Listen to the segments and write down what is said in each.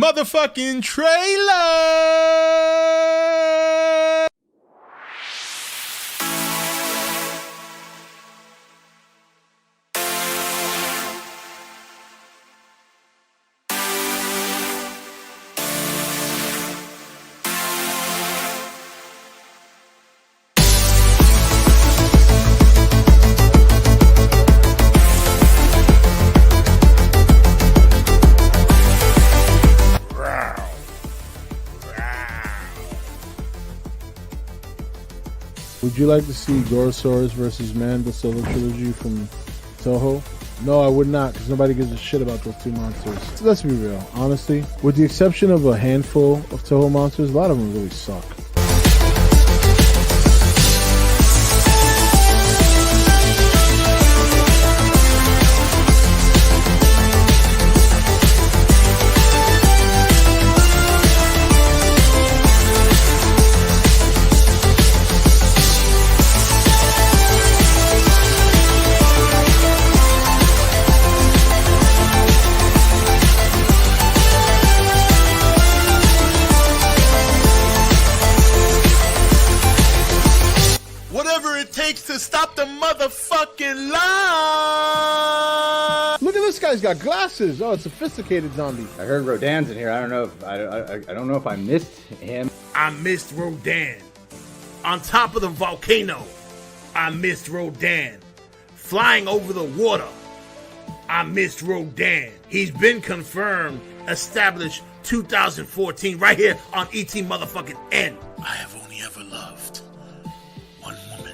motherfucking trailer. Would you like to see Gorosaurus versus Man, the solo trilogy from Toho? No, I would not, because nobody gives a shit about those two monsters. So let's be real, honestly. With the exception of a handful of Toho monsters, a lot of them really suck. Whatever it takes to stop the motherfucking lie. Look at this guy's got glasses. Oh, a sophisticated zombie. I heard Rodan's in here. I don't know if I don't know if I missed him. I missed Rodan. On top of the volcano, I missed Rodan. Flying over the water, I missed Rodan. He's been confirmed, established 2014, right here on ET motherfucking N. I have only ever loved one woman.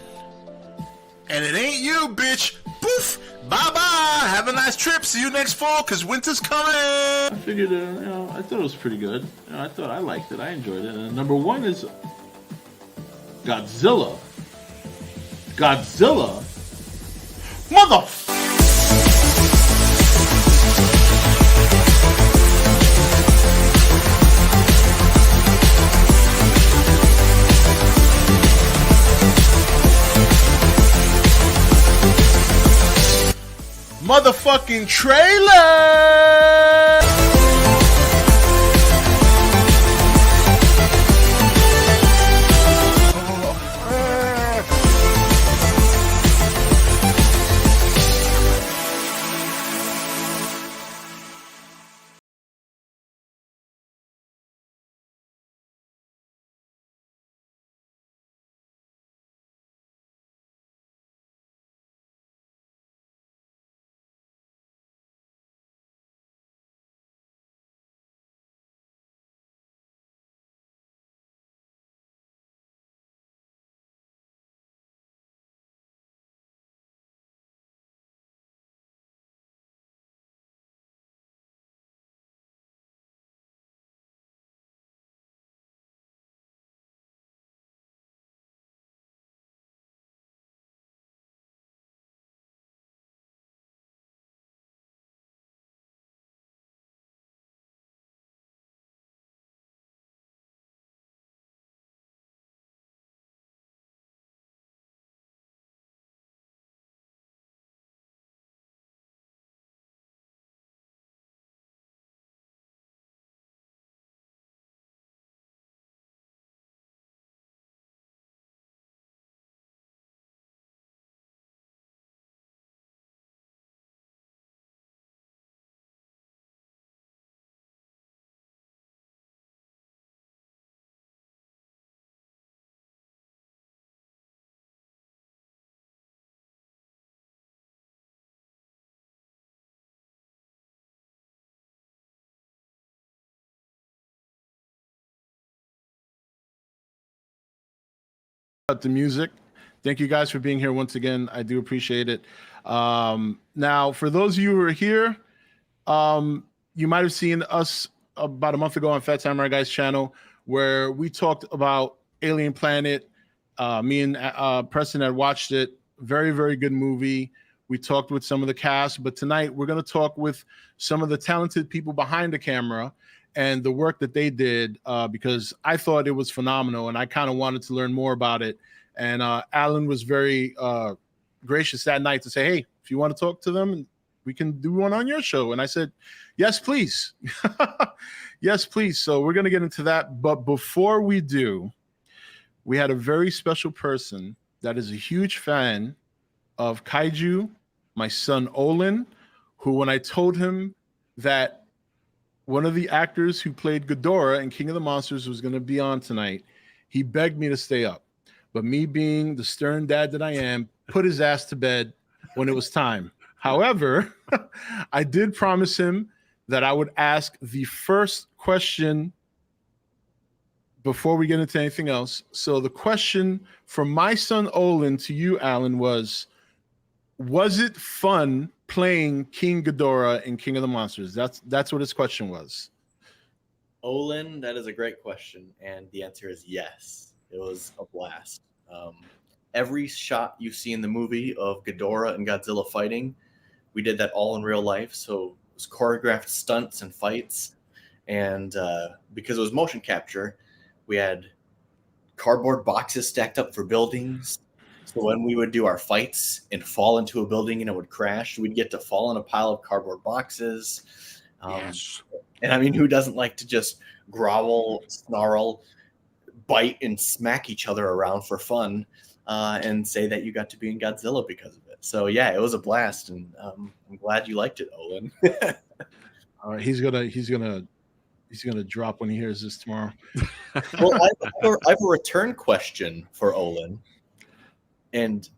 And it ain't you, bitch. Poof. Bye-bye. Have a nice trip. See you next fall, because winter's coming. I figured, I thought it was pretty good. I thought I liked it. I enjoyed it. And number one is Godzilla. Godzilla? Motherfucking trailer. The music. Thank you guys for being here once again. I do appreciate it. Now, for those of you who are here, you might have seen us about a month ago on Fat Samurai Guy's channel, where we talked about Alien Planet. Me and Preston had watched it. Very, very good movie. We talked with some of the cast, but tonight we're going to talk with some of the talented people behind the camera and the work that they did, because I thought it was phenomenal and I kind of wanted to learn more about it. And Alan was very gracious that night to say, hey, if you want to talk to them, we can do one on your show. And I said, yes, please. Yes, please. So we're going to get into that. But before we do, we had a very special person that is a huge fan of kaiju, my son Olin, who, when I told him that one of the actors who played Ghidorah in King of the Monsters was going to be on tonight, he begged me to stay up. But me being the stern dad that I am, put his ass to bed when it was time. However, I did promise him that I would ask the first question before we get into anything else. So the question from my son Olin to you, Alan, was it fun playing King Ghidorah in King of the Monsters? That's what his question was. Olin, that is a great question, and the answer is yes. It was a blast. Every shot you see in the movie of Ghidorah and Godzilla fighting, we did that all in real life. So it was choreographed stunts and fights, and because it was motion capture, we had cardboard boxes stacked up for buildings. So when we would do our fights and fall into a building and it would crash, we'd get to fall in a pile of cardboard boxes. Yes. And I mean, who doesn't like to just growl, snarl, bite, and smack each other around for fun and say that you got to be in Godzilla because of it? So yeah, it was a blast, and I'm glad you liked it, Olin. All right, he's gonna drop when he hears this tomorrow. Well, I have a return question for Olin, and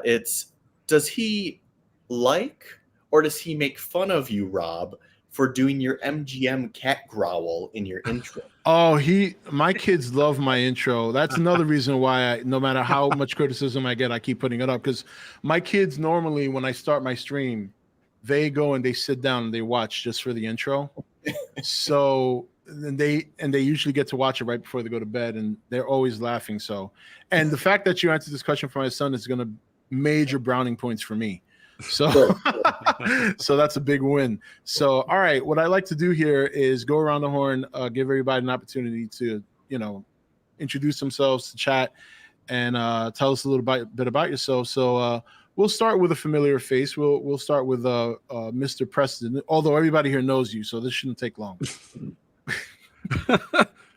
it's: does he like or does he make fun of you, Rob, for doing your MGM cat growl in your intro? Oh, my kids love my intro. That's another reason why no matter how much criticism I get, I keep putting it up, because my kids normally, when I start my stream, they go and they sit down and they watch just for the intro. So they usually get to watch it right before they go to bed, and they're always laughing. So, and the fact that you answered this question for my son is going to major browning points for me. So, so that's a big win. So, all right, what I like to do here is go around the horn, give everybody an opportunity to, introduce themselves, to chat, and tell us a little bit about yourself. So, we'll start with a familiar face. We'll start with Mr. Preston. Although everybody here knows you, so this shouldn't take long.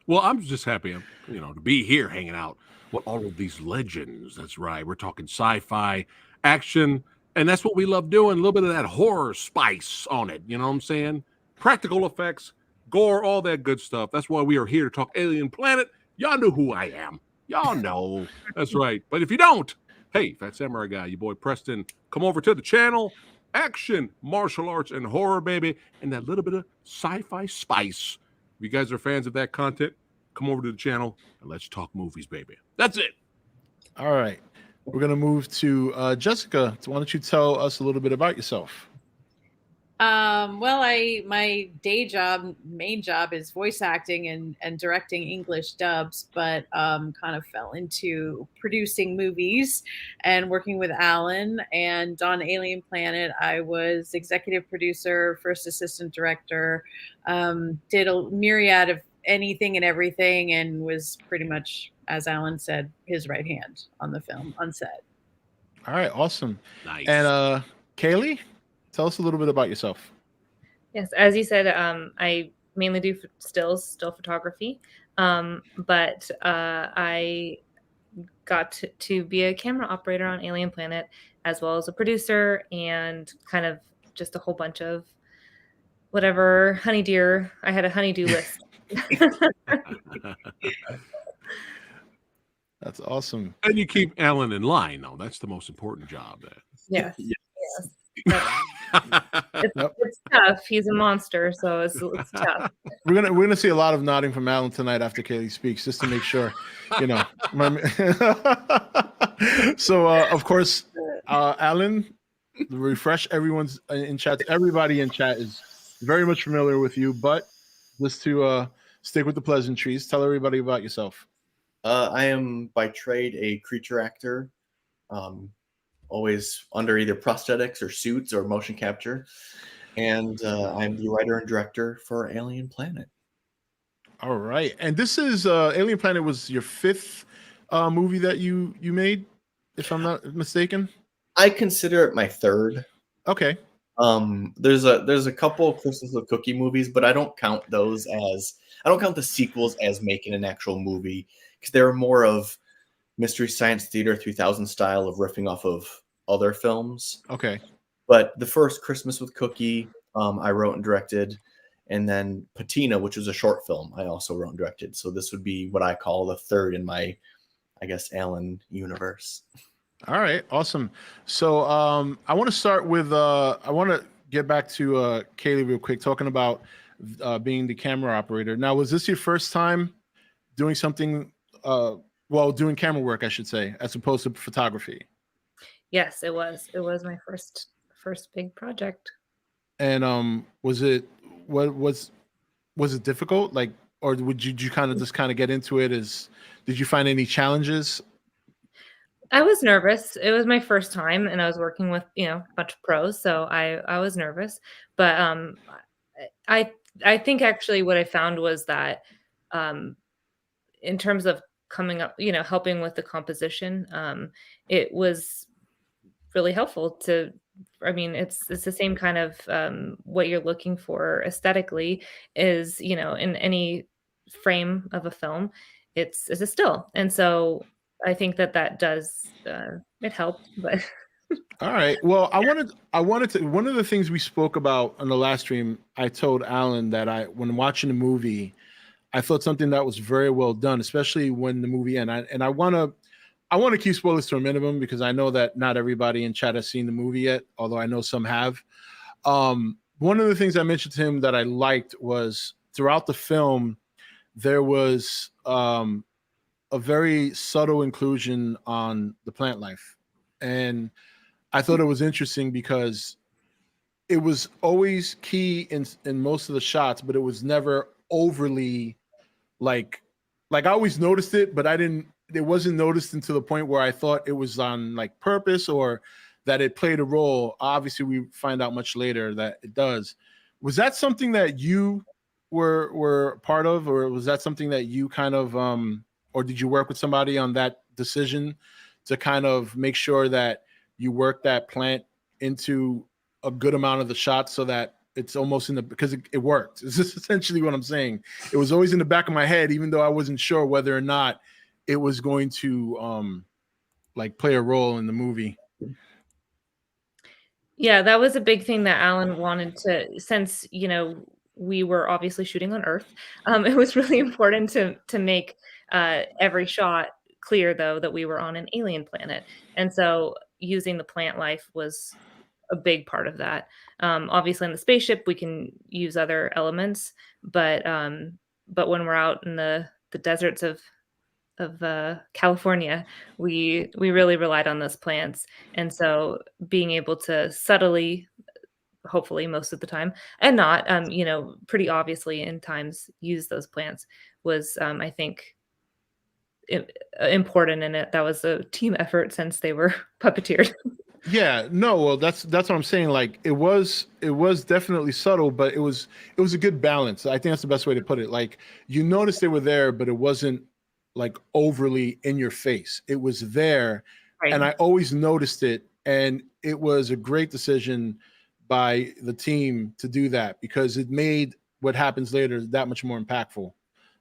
Well, I'm just happy, to be here hanging out with all of these legends. That's right. We're talking sci-fi, action, and that's what we love doing. A little bit of that horror spice on it. You know what I'm saying? Practical effects, gore, all that good stuff. That's why we are here to talk Alien Planet. Y'all know who I am. Y'all know. That's right. But if you don't, hey, Fat Samurai Guy, your boy Preston, come over to the channel. Action, martial arts, and horror, baby, and that little bit of sci-fi spice. If you guys are fans of that content, come over to the channel and let's talk movies, baby. That's it. All right. We're going to move to Jessica. So why don't you tell us a little bit about yourself? Well, my main job is voice acting and directing English dubs, but kind of fell into producing movies and working with Alan. And on Alien Planet, I was executive producer, first assistant director, did a myriad of anything and everything, and was pretty much, as Alan said, his right hand on the film, on set. All right, awesome. Nice. And Kaylee, tell us a little bit about yourself. Yes, as you said, I mainly do still photography, but I got to be a camera operator on Alien Planet, as well as a producer, and kind of just a whole bunch of whatever honeydew. I had a honeydew list. That's awesome. And you keep Alan in line, though. That's the most important job. Yes. It's tough. He's a monster, so it's tough. We're gonna see a lot of nodding from Alan tonight after Kaylee speaks, just to make sure, So of course, Alan, refresh everyone's in chat. Everybody in chat is very much familiar with you, but just to stick with the pleasantries, tell everybody about yourself. I am by trade a creature actor, always under either prosthetics or suits or motion capture. And I'm the writer and director for Alien Planet. All right. And this is Alien Planet was your fifth movie that you made, if I'm not mistaken? I consider it my third. Okay. There's a couple Christmas with Cookie movies, but I don't count the sequels as making an actual movie because they're more of Mystery Science Theater 3000 style of riffing off of other films. Okay. But the first Christmas with Cookie, I wrote and directed, and then Patina, which was a short film, I also wrote and directed. So this would be what I call the third in my, I guess, Alan universe. All right, awesome. So I want to start with I want to get back to Kaylee real quick, talking about being the camera operator. Now, was this your first time doing something? Doing camera work, I should say, as opposed to photography. Yes, it was. It was my first big project. And was it difficult? Like, or did you kind of get into it? Did you find any challenges? I was nervous. It was my first time, and I was working with a bunch of pros, so I was nervous. But I think actually what I found was that in terms of coming up, helping with the composition, it was really helpful to. I mean, it's the same kind of what you're looking for aesthetically is in any frame of a film, it's a still, and so I think that does it helped, but All right. Well, I wanted to. One of the things we spoke about on the last stream, I told Alan that when watching the movie, I thought something that was very well done, especially when the movie ended. And I want to keep spoilers to a minimum because I know that not everybody in chat has seen the movie yet, although I know some have. One of the things I mentioned to him that I liked was throughout the film, there was a very subtle inclusion on the plant life. And I thought it was interesting because it was always key in most of the shots, but it was never overly like I always noticed it, but it wasn't noticed until the point where I thought it was on like purpose or that it played a role. Obviously, we find out much later that it does. Was that something that you were part of, or was that something that you kind of or did you work with somebody on that decision to kind of make sure that you work that plant into a good amount of the shots so that it's almost because it worked. This is essentially what I'm saying. It was always in the back of my head, even though I wasn't sure whether or not it was going to play a role in the movie. Yeah, that was a big thing that Alan wanted to, since we were obviously shooting on Earth. It was really important to make every shot clear, though, that we were on an alien planet, and so using the plant life was a big part of that. Obviously, in the spaceship, we can use other elements, but when we're out in the deserts of California, we really relied on those plants, and so being able to subtly, hopefully most of the time, and not, pretty obviously in times use those plants was, I think, important in it. That was a team effort since they were puppeteered. Yeah, no, well, that's what I'm saying. Like it was definitely subtle, but it was a good balance. I think that's the best way to put it. Like you noticed they were there, but it wasn't like overly in your face. It was there, Right. and I always noticed it, and it was a great decision by the team to do that because it made what happens later that much more impactful.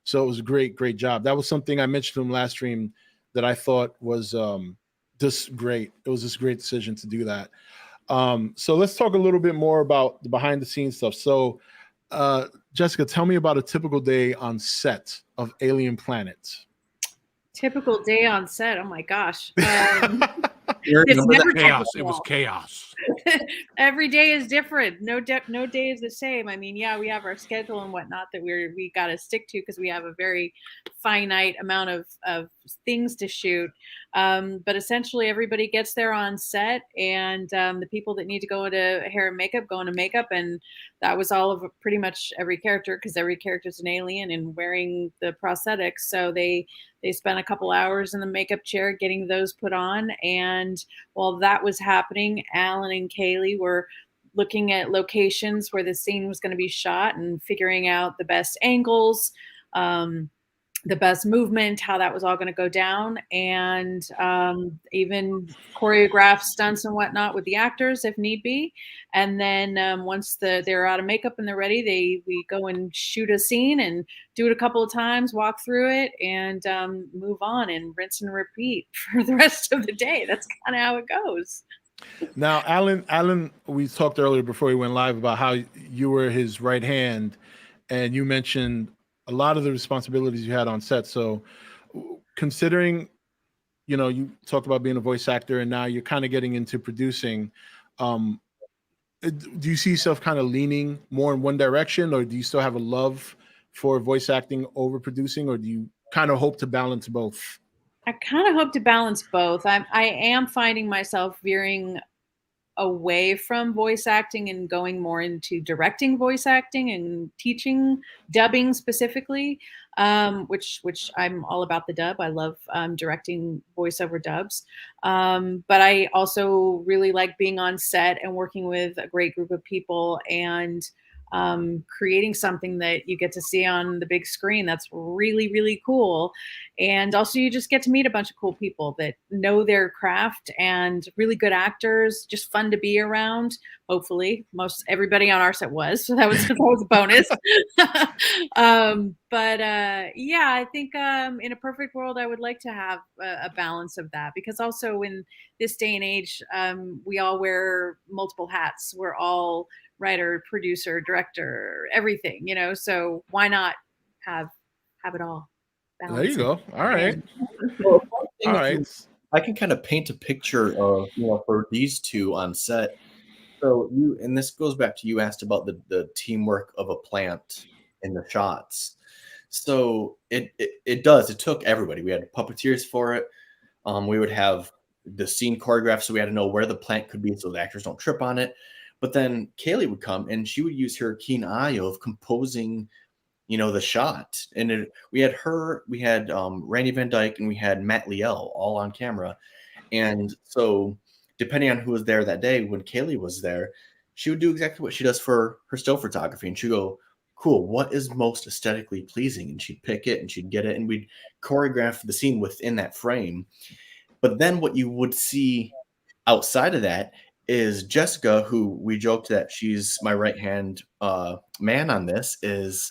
So it was a great job. That was something I mentioned to him last stream that I thought was just great. It was just a great decision to do that. So let's talk a little bit more about the behind the scenes stuff. So Jessica, tell me about a typical day on set of Alien Planet. Typical day on set. Oh my gosh. It's never chaos. It was chaos. Every day is different. No day is the same. I mean, yeah, we have our schedule and whatnot that we got to stick to because we have a very finite amount of things to shoot. But essentially, everybody gets there on set, and the people that need to go into hair and makeup go into makeup, and that was all of pretty much every character because every character is an alien and wearing the prosthetics. So they spent a couple hours in the makeup chair getting those put on. And while that was happening, Alan and Kaylee were looking at locations where the scene was going to be shot and figuring out the best angles, the best movement, how that was all going to go down, and even choreograph stunts and whatnot with the actors if need be. And then once they're out of makeup and they're ready, we go and shoot a scene and do it a couple of times, walk through it, and move on and rinse and repeat for the rest of the day. That's kind of how it goes. Now, Alan, we talked earlier before we went live about how you were his right hand, and you mentioned a lot of the responsibilities you had on set. So, considering, you talked about being a voice actor, and now you're kind of getting into producing. Do you see yourself kind of leaning more in one direction, or do you still have a love for voice acting over producing, or do you kind of hope to balance both? I kind of hope to balance both. I am finding myself veering away from voice acting and going more into directing voice acting and teaching dubbing specifically, which I'm all about the dub. I love directing voiceover dubs, but I also really like being on set and working with a great group of people and creating something that you get to see on the big screen. That's really, really cool. And also, you just get to meet a bunch of cool people that know their craft and really good actors, just fun to be around. Hopefully, most everybody on our set was, so that was a bonus. Yeah, I think in a perfect world, I would like to have a balance of that, because also in this day and age, we all wear multiple hats. We're all writer, producer, director, everything, so why not have it all? There you go. All right. Well, All right. I can kind of paint a picture of, for these two on set. So and this goes back to, you asked about the teamwork of a plant in the shots. So it took everybody. We had puppeteers for it. We would have the scene choreographed, so we had to know where the plant could be so the actors don't trip on it. But then Kaylee would come and she would use her keen eye of composing, the shot. And we had Randy Van Dyke and we had Matt Liel all on camera. And so depending on who was there that day, when Kaylee was there, she would do exactly what she does for her still photography. And she'd go, cool, what is most aesthetically pleasing? And she'd pick it and she'd get it and we'd choreograph the scene within that frame. But then what you would see outside of that is Jessica, who we joked that she's my right hand man on this, is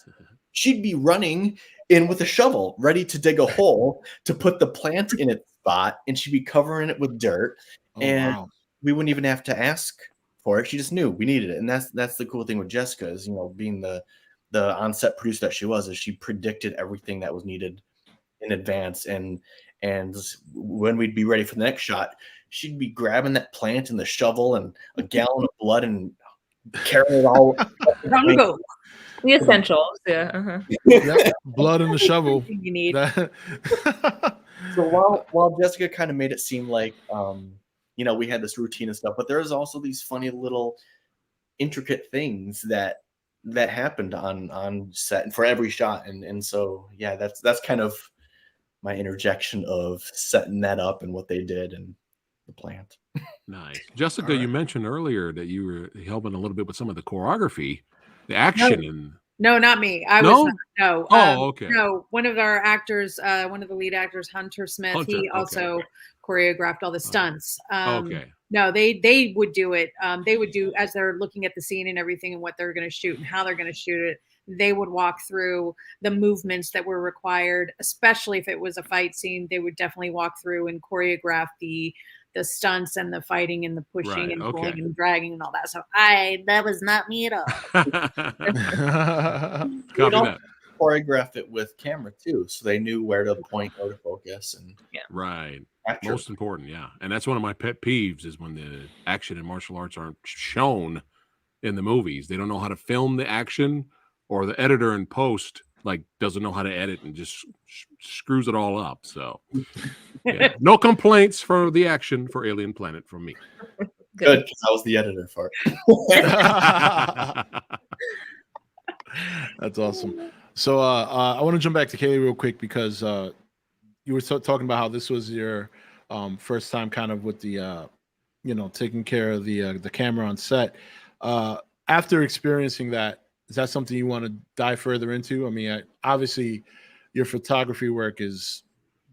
she'd be running in with a shovel, ready to dig a hole to put the plant in its spot, and she'd be covering it with dirt. And wow. we wouldn't even have to ask for it. She just knew we needed it. And that's the cool thing with Jessica is, being the on-set producer that she was, is she predicted everything that was needed in advance. And when we'd be ready for the next shot, she'd be grabbing that plant and the shovel and a gallon of blood and carrying it all. Rango. The essentials, yeah. Uh-huh. Yep. Blood in the shovel. You need. So while Jessica kind of made it seem like we had this routine and stuff, but there was also these funny little intricate things that happened on set and for every shot. And so yeah, that's kind of my interjection of setting that up and what they did and the plant. Nice. Jessica, you mentioned earlier that you were helping a little bit with some of the choreography, the action. No, not me. I No? was no. Oh, okay. No, one of our actors, one of the lead actors, Hunter Smith, he also choreographed all the stunts. Okay. No, they would do it. They would do, as they're looking at the scene and everything and what they're going to shoot and how they're going to shoot it. They would walk through the movements that were required, especially if it was a fight scene. They would definitely walk through and choreograph the stunts and the fighting and the pushing and pulling and dragging and all that. So that was not me at all. Copy that. Choreograph it with camera too, so they knew where to point, where to focus, and right. capture. Most important, yeah. And that's one of my pet peeves is when the action and martial arts aren't shown in the movies. They don't know how to film the action, or the editor in post doesn't know how to edit and just screws it all up. So yeah. No complaints for the action for Alien Planet from me. Good, because I was the editor for it. That's awesome. So I want to jump back to Kaylee real quick because you were talking about how this was your first time kind of with the taking care of the camera on set. After experiencing that, is that something you want to dive further into? I mean, obviously your photography work is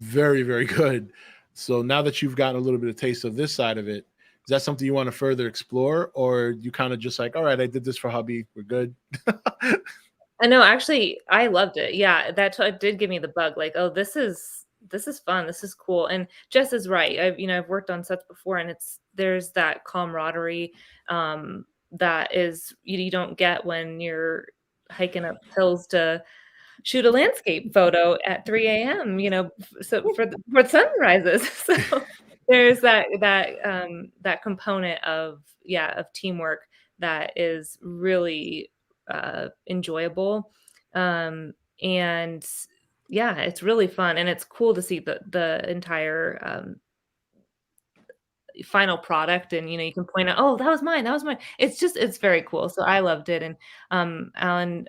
very, very good. So now that you've gotten a little bit of taste of this side of it, is that something you want to further explore, or you kind of just like, all right, I did this for hobby, we're good? I know, actually, I loved it. Yeah, did give me the bug. Like, oh, this is fun. This is cool. And Jess is right. I've worked on sets before, and there's that camaraderie that is you don't get when you're hiking up hills to shoot a landscape photo at 3 a.m. So for sunrises. So there's that component of teamwork that is really enjoyable, and yeah, it's really fun, and it's cool to see the entire final product, and you can point out, oh, that was mine, it's very cool. So I loved it. And Alan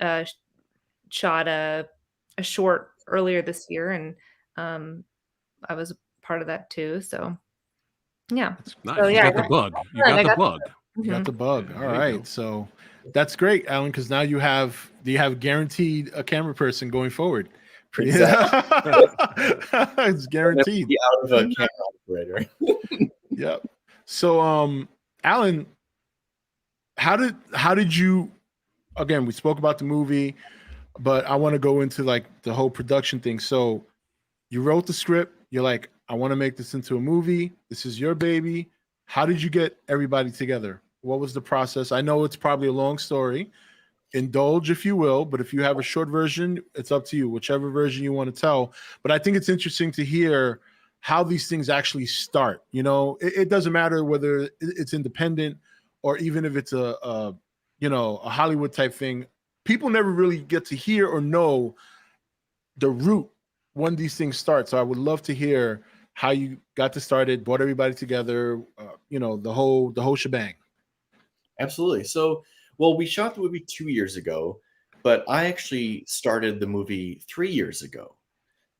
shot a short earlier this year, and I was a part of that too. So yeah. That's nice. So, You yeah, got the bug. You got the bug. You got the bug. All There you right. go. So that's great, Alan, because now you have guaranteed a camera person going forward. Pretty it's guaranteed. Be out of a camera operator. Yep. So Alan, how did you, again, we spoke about the movie, but I want to go into like the whole production thing. So you wrote the script, you're like, I want to make this into a movie. This is your baby. How did you get everybody together? What was the process? I know it's probably a long story. Indulge if you will, but if you have a short version, it's up to you, whichever version you want to tell. But I think it's interesting to hear how these things actually start. It doesn't matter whether it's independent or even if it's a Hollywood type thing. People never really get to hear or know the root when these things start. So I would love to hear how you got to started, brought everybody together, the whole shebang. Absolutely. So, well, we shot the movie 2 years ago, but I actually started the movie 3 years ago.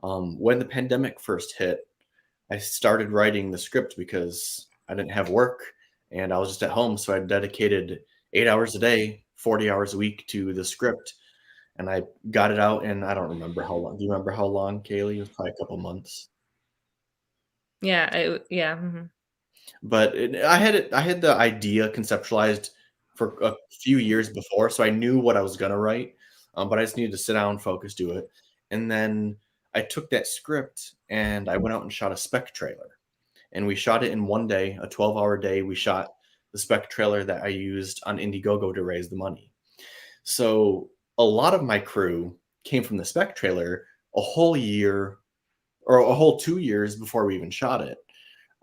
When the pandemic first hit, I started writing the script because I didn't have work and I was just at home. So I dedicated 8 hours a day, 40 hours a week to the script. And I got it out, and I don't remember how long. Do you remember how long, Kaylee? It was probably a couple months. Yeah, yeah. But I had the idea conceptualized for a few years before, so I knew what I was gonna write. But I just needed to sit down, focus, do it. And then I took that script and I went out and shot a spec trailer. And we shot it in one day, a 12-hour day. We shot the spec trailer that I used on Indiegogo to raise the money. So a lot of my crew came from the spec trailer a whole year or a whole 2 years before we even shot it.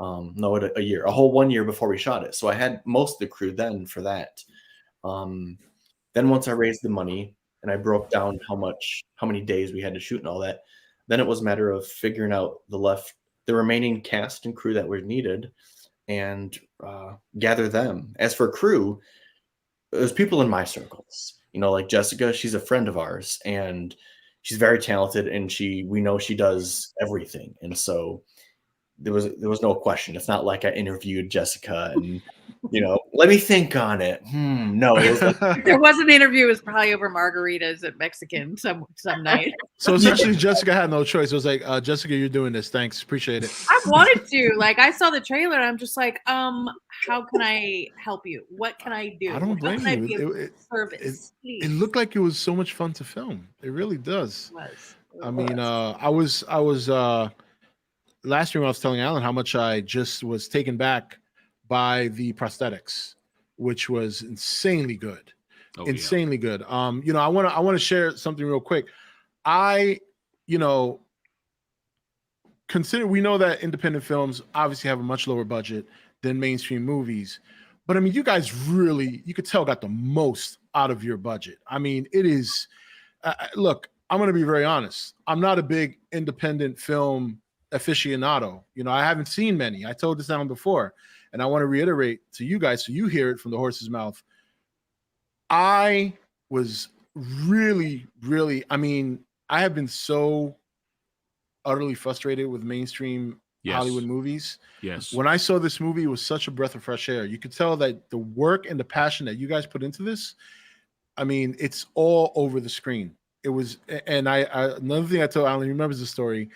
A year, a whole 1 year before we shot it. So I had most of the crew then for that. Then once I raised the money and I broke down how many days we had to shoot and all that, then it was a matter of figuring out the remaining cast and crew that were needed and gather them. As for crew, it was people in my circles. Like Jessica, she's a friend of ours and she's very talented, and we know she does everything. And so there was no question. It's not like I interviewed Jessica and let me think on it. No, it was like, There was an interview. It was probably over margaritas at Mexican some night. So essentially, Jessica had no choice. It was like, Jessica, you're doing this. Thanks, appreciate it. I wanted to. Like, I saw the trailer, and I'm just like, how can I help you? What can I do? I don't blame you. It looked like it was so much fun to film. It really does. I mean, I was last year when I was telling Alan how much I just was taken back by the prosthetics, which was insanely good. Insanely good. I want to share something real quick. We know that independent films obviously have a much lower budget than mainstream movies, but I mean, you guys really, you could tell, got the most out of your budget. I mean, it is, look, I'm going to be very honest. I'm not a big independent film aficionado. I haven't seen many. I told this Alan before, and I want to reiterate to you guys so you hear it from the horse's mouth. I was really, really, I have been so utterly frustrated with mainstream Hollywood movies. Yes. When I saw this movie, it was such a breath of fresh air. You could tell that the work and the passion that you guys put into this, it's all over the screen. it was, and I another thing I told Alan, he remembers the story.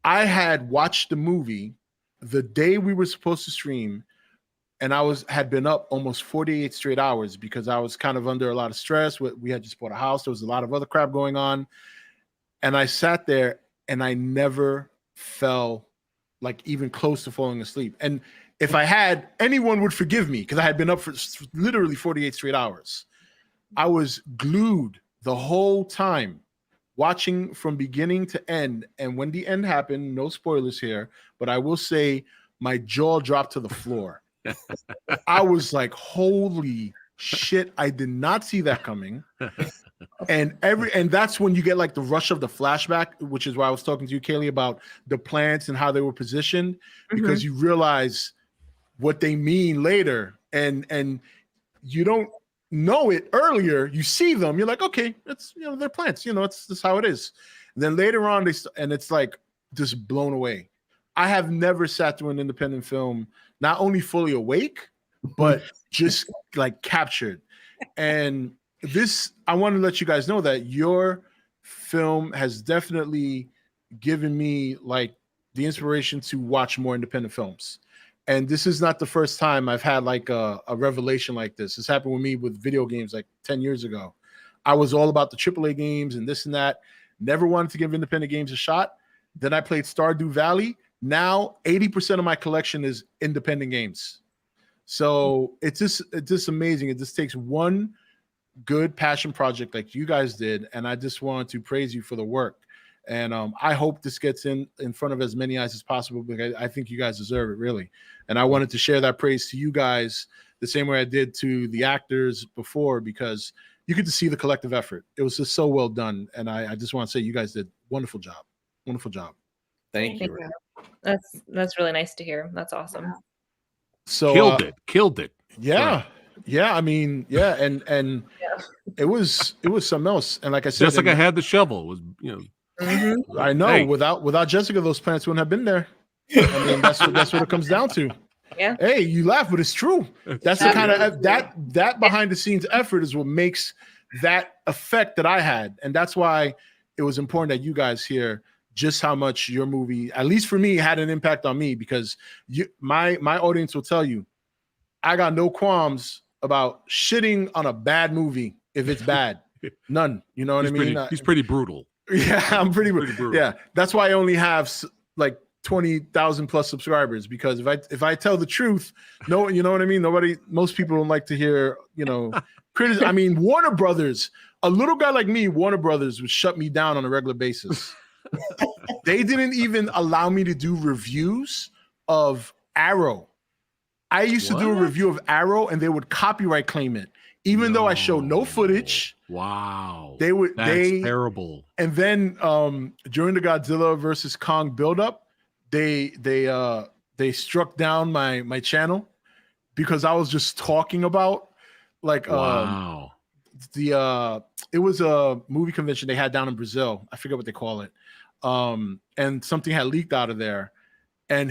I had watched the movie the day we were supposed to stream, and I had been up almost 48 straight hours because I was kind of under a lot of stress. We had just bought a house. There was a lot of other crap going on. And I sat there and I never fell like even close to falling asleep. And if I had, anyone would forgive me because I had been up for literally 48 straight hours. I was glued the whole time, watching from beginning to end. And when the end happened, no spoilers here, but I will say my jaw dropped to the floor. I was like, holy shit, I did not see that coming. And that's when you get like the rush of the flashback, which is why I was talking to you, Kaylee, about the plants and how they were positioned, because you realize what they mean later. And you don't know it earlier. You see them, you're like, okay, it's, they're plants, it's just how it is. And then later on, and it's like just blown away. I have never sat through an independent film not only fully awake, but just like captured. And this, I want to let you guys know that your film has definitely given me like the inspiration to watch more independent films. And this is not the first time I've had like a revelation like this. This happened with me with video games like 10 years ago. I was all about the AAA games and this and that. Never wanted to give independent games a shot. Then I played Stardew Valley. Now 80% of my collection is independent games. So it's just amazing. It just takes one good passion project like you guys did, and I just want to praise you for the work. And I hope this gets in front of as many eyes as possible, because I think you guys deserve it, really. And I wanted to share that praise to you guys the same way I did to the actors before, because you get to see the collective effort. It was just so well done, and I just want to say you guys did wonderful job. Wonderful job. Thank you. That's really nice to hear. That's awesome. So killed it. Yeah. Yeah, I mean, yeah, and it was something else. And like I said, Jessica had the shovel. It was, I know. Hey. Without Jessica, those plants wouldn't have been there. I mean, that's what it comes down to. Yeah. Hey, you laugh, but it's true. That's the kind of that behind the scenes effort is what makes that effect that I had, and that's why it was important that you guys hear just how much your movie, at least for me, had an impact on me, because my audience will tell you, I got no qualms about shitting on a bad movie if it's bad. None. You know what I mean? He's pretty brutal. Yeah, I'm pretty brutal. Yeah, that's why I only have like 20,000 plus subscribers, because if I tell the truth, no, you know what I mean? Most people don't like to hear, criticism. I mean, Warner Brothers, a little guy like me, Warner Brothers would shut me down on a regular basis. They didn't even allow me to do reviews of Arrow. I used to do a review of Arrow, and they would copyright claim it, even though I showed no footage. Wow, That's terrible. And then during the Godzilla versus Kong buildup, they struck down my channel because I was just talking about like it was a movie convention they had down in Brazil. I forget what they call it. And something had leaked out of there. And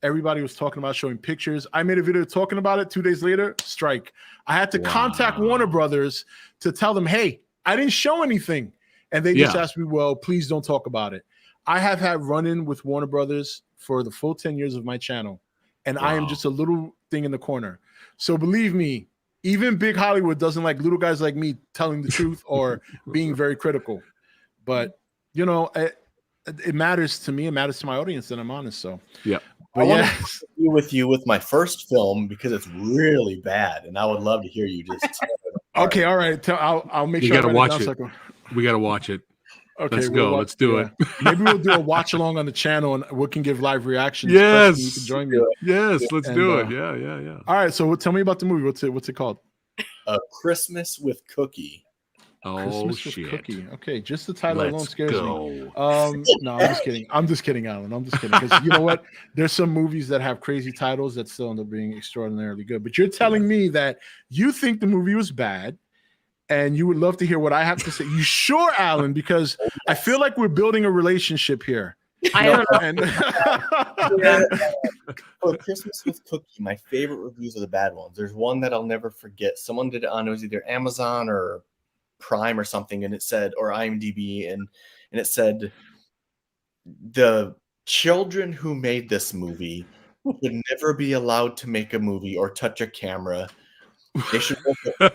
everybody was talking about showing pictures. I made a video talking about it. 2 days later, strike. I had to contact Warner Brothers to tell them, hey, I didn't show anything. And they just asked me, well, please don't talk about it. I have had run-in with Warner Brothers for the full 10 years of my channel. And I am just a little thing in the corner. So believe me, even big Hollywood doesn't like little guys like me telling the truth or being very critical. But, it matters to me. It matters to my audience that I'm honest. So yeah. But I want to be with you with my first film because it's really bad, and I would love to hear you just. Okay, all right. I'll make sure. You gotta watch it. We gotta watch it. Okay, let's go. Let's do it. Maybe we'll do a watch along on the channel, and we can give live reactions. Yes, you can join me. Yes, let's do it. Yeah. All right. So tell me about the movie. What's it called? Christmas with Cookie. Oh shit! Cookie. Okay, just the title alone scares me. No, I'm just kidding. I'm just kidding, Alan. I'm just kidding. Because you know what? There's some movies that have crazy titles that still end up being extraordinarily good. But you're telling me that you think the movie was bad, and you would love to hear what I have to say. You sure, Alan? Because I feel like we're building a relationship here. I don't know. For Christmas with Cookie, my favorite reviews are the bad ones. There's one that I'll never forget. Someone did it on, it was either Amazon or Prime or something, and it said, or IMDb, and it said the children who made this movie should never be allowed to make a movie or touch a camera. They should be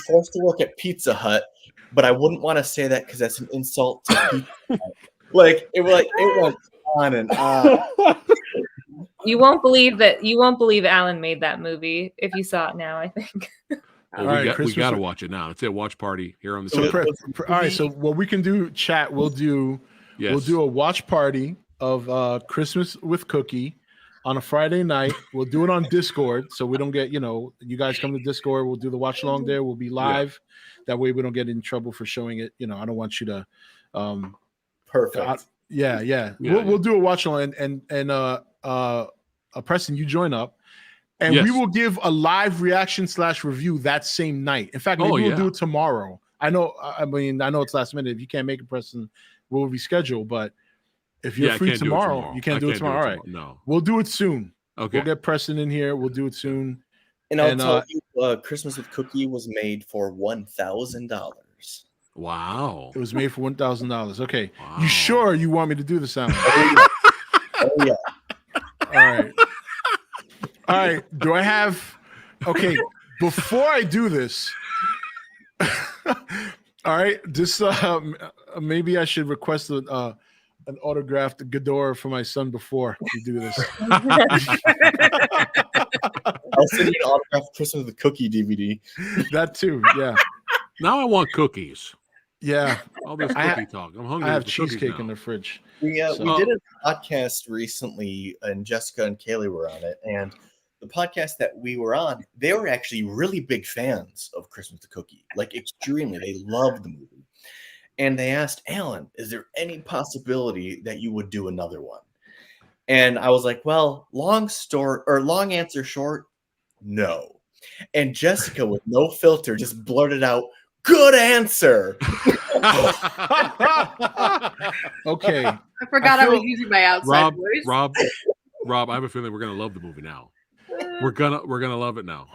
forced to work at Pizza Hut, but I wouldn't want to say that because that's an insult to Pizza Hut. Like it went on and on. You won't believe Alan made that movie if you saw it now, I think. Well, All right, we Christmas got to with- watch it now. It's a watch party here on the So, show. all right. So what we can do, chat. We'll do a watch party of Christmas with Cookie on a Friday night. We'll do it on Discord, so we don't get you guys come to Discord. We'll do the watch along there. We'll be live. That way we don't get in trouble for showing it. I don't want you to. Perfect. Yeah. We'll do a watch along and Preston, you join up. And we will give a live reaction / review that same night. In fact, maybe we'll do it tomorrow. I know it's last minute. If you can't make it, Preston, we'll reschedule. But if you're free tomorrow, you can't do it tomorrow. All right. No. We'll do it soon. Okay. We'll get Preston in here. We'll do it soon. And I'll tell you, Christmas with Cookie was made for $1,000. Wow. It was made for $1,000. Okay. Wow. You sure you want me to do the sound? Oh yeah. All right. All right. Do I have? Okay. Before I do this, all right. This maybe I should request an autographed Ghidorah for my son before we do this. I'll send you an autographed Christmas with Cookie DVD. That too. Yeah. Now I want cookies. Yeah. All this cookie talk. I'm hungry. I have for cookies cheesecake now. in the fridge. We did a podcast recently, and Jessica and Kaylee were on it. And the podcast that we were on, they were actually really big fans of Christmas with Cookie, like extremely. They loved the movie. And they asked Alan, is there any possibility that you would do another one? And I was like, well, long answer short, no. And Jessica, with no filter, just blurted out, good answer. Okay. I forgot I was using my outside voice. Rob, I have a feeling we're gonna love the movie now. We're gonna love it now.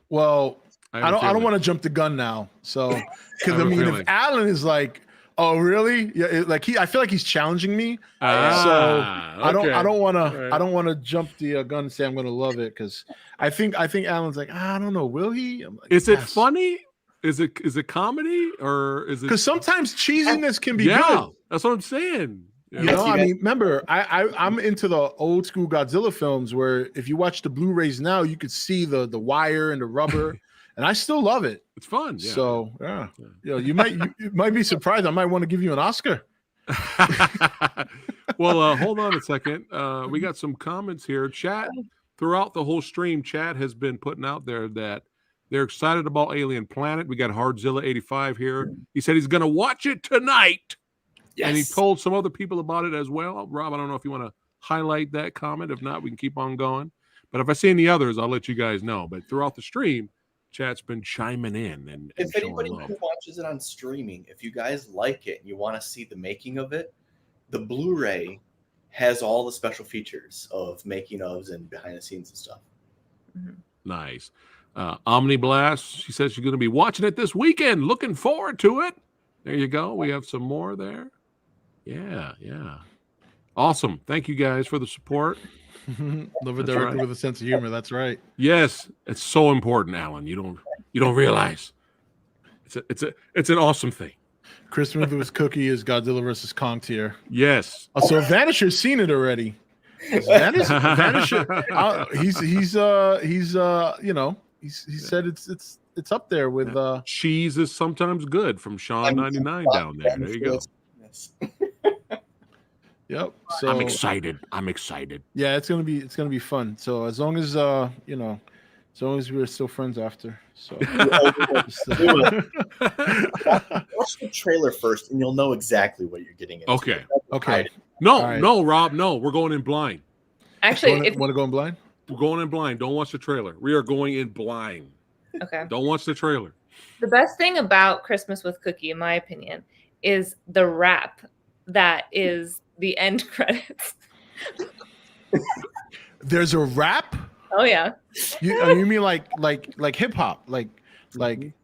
Well, I don't want to jump the gun now. So, because if Alan is like, oh really? Yeah, I feel like he's challenging me. So I don't want to jump the gun and say I'm going to love it, because I think Alan's like, I don't know, will he? I'm like, is it funny? Is it comedy, or is it? Because sometimes cheesiness can be good. That's what I'm saying. I mean, remember, I'm into the old school Godzilla films where if you watch the Blu-rays now, you could see the wire and the rubber, and I still love it. It's fun. Yeah. So you might be surprised. I might want to give you an Oscar. Well, hold on a second. We got some comments here. Chat throughout the whole stream. Chat has been putting out there that they're excited about Alien Planet. We got Hardzilla 85 here. He said he's going to watch it tonight. Yes. And he told some other people about it as well. Rob, I don't know if you want to highlight that comment. If not, we can keep on going. But if I see any others, I'll let you guys know. But throughout the stream, chat's been chiming in. And if anybody who watches it on streaming, if you guys like it and you want to see the making of it, the Blu-ray has all the special features of making ofs and behind the scenes and stuff. Mm-hmm. Nice. Omni Blast, she says she's going to be watching it this weekend. Looking forward to it. There you go. We have some more there. Yeah. Awesome. Thank you guys for the support. Love a director with a sense of humor. That's right. Yes, it's so important, Alan. You don't realize. It's an awesome thing. Christmas with Cookie is Godzilla versus Kong tier. Yes. So Vanisher's seen it already. Vanisher, he said it's up there with cheese is sometimes good from Sean 99 down there. There you go. Yep. So I'm excited. Yeah, it's gonna be fun. So as long as as long as we're still friends after. So watch the trailer first, and you'll know exactly what you're getting into. Okay. No, Rob. No, we're going in blind. Actually, want to go in blind? We're going in blind. Don't watch the trailer. We are going in blind. Okay. Don't watch the trailer. The best thing about Christmas with Cookie, in my opinion, is the rap that is the end credits. There's a rap? Oh yeah. You mean like hip hop, like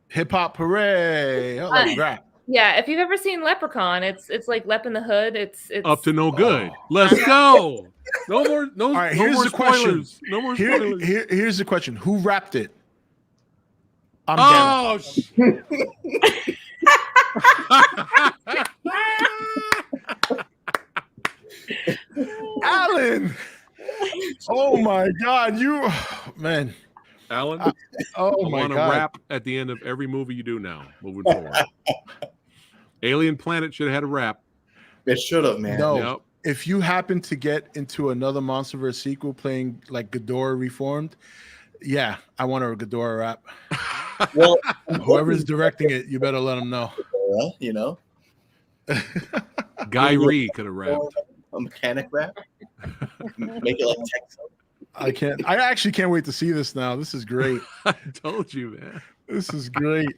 Hip hop, hooray! I like rap. Yeah, if you've ever seen Leprechaun, it's like Lep in the Hood. It's Up to no good. Oh. Let's go. No more. No, All right, no here's more the question. spoilers. No more spoilers. Here's the question: who rapped it? I'm down. Alan. Oh my God, you man. Alan, Oh I my want to God. rap at the end of every movie you do now, moving forward. Alien Planet should have had a rap. It should have, man. No. Yep. If you happen to get into another MonsterVerse sequel playing like Ghidorah reformed, yeah, I want a Ghidorah rap. Well, Whoever's directing it, you better let them know. you know, Guy Ree could have rapped. a mechanic rap. Make it like Texas. I actually can't wait to see this now. This is great. I told you, man. This is great.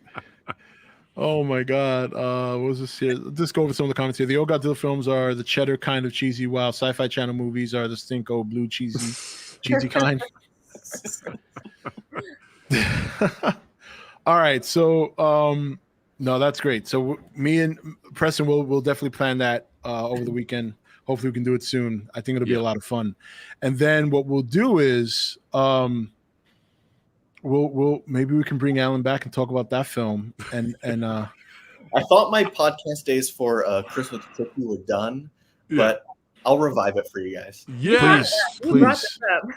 Oh my God. What was this here? Let's go over some of the comments here. The old Godzilla films are the cheddar kind of cheesy, while Sci-Fi Channel movies are the stinko blue cheesy kind. All right. So no, that's great. So me and Preston will definitely plan that over the weekend. Hopefully we can do it soon. I think it'll be a lot of fun. And then what we'll do is we'll maybe we can bring Alan back and talk about that film. And I thought my podcast days for Christmas Cookie were done, but I'll revive it for you guys. Yes, You brought please. that up.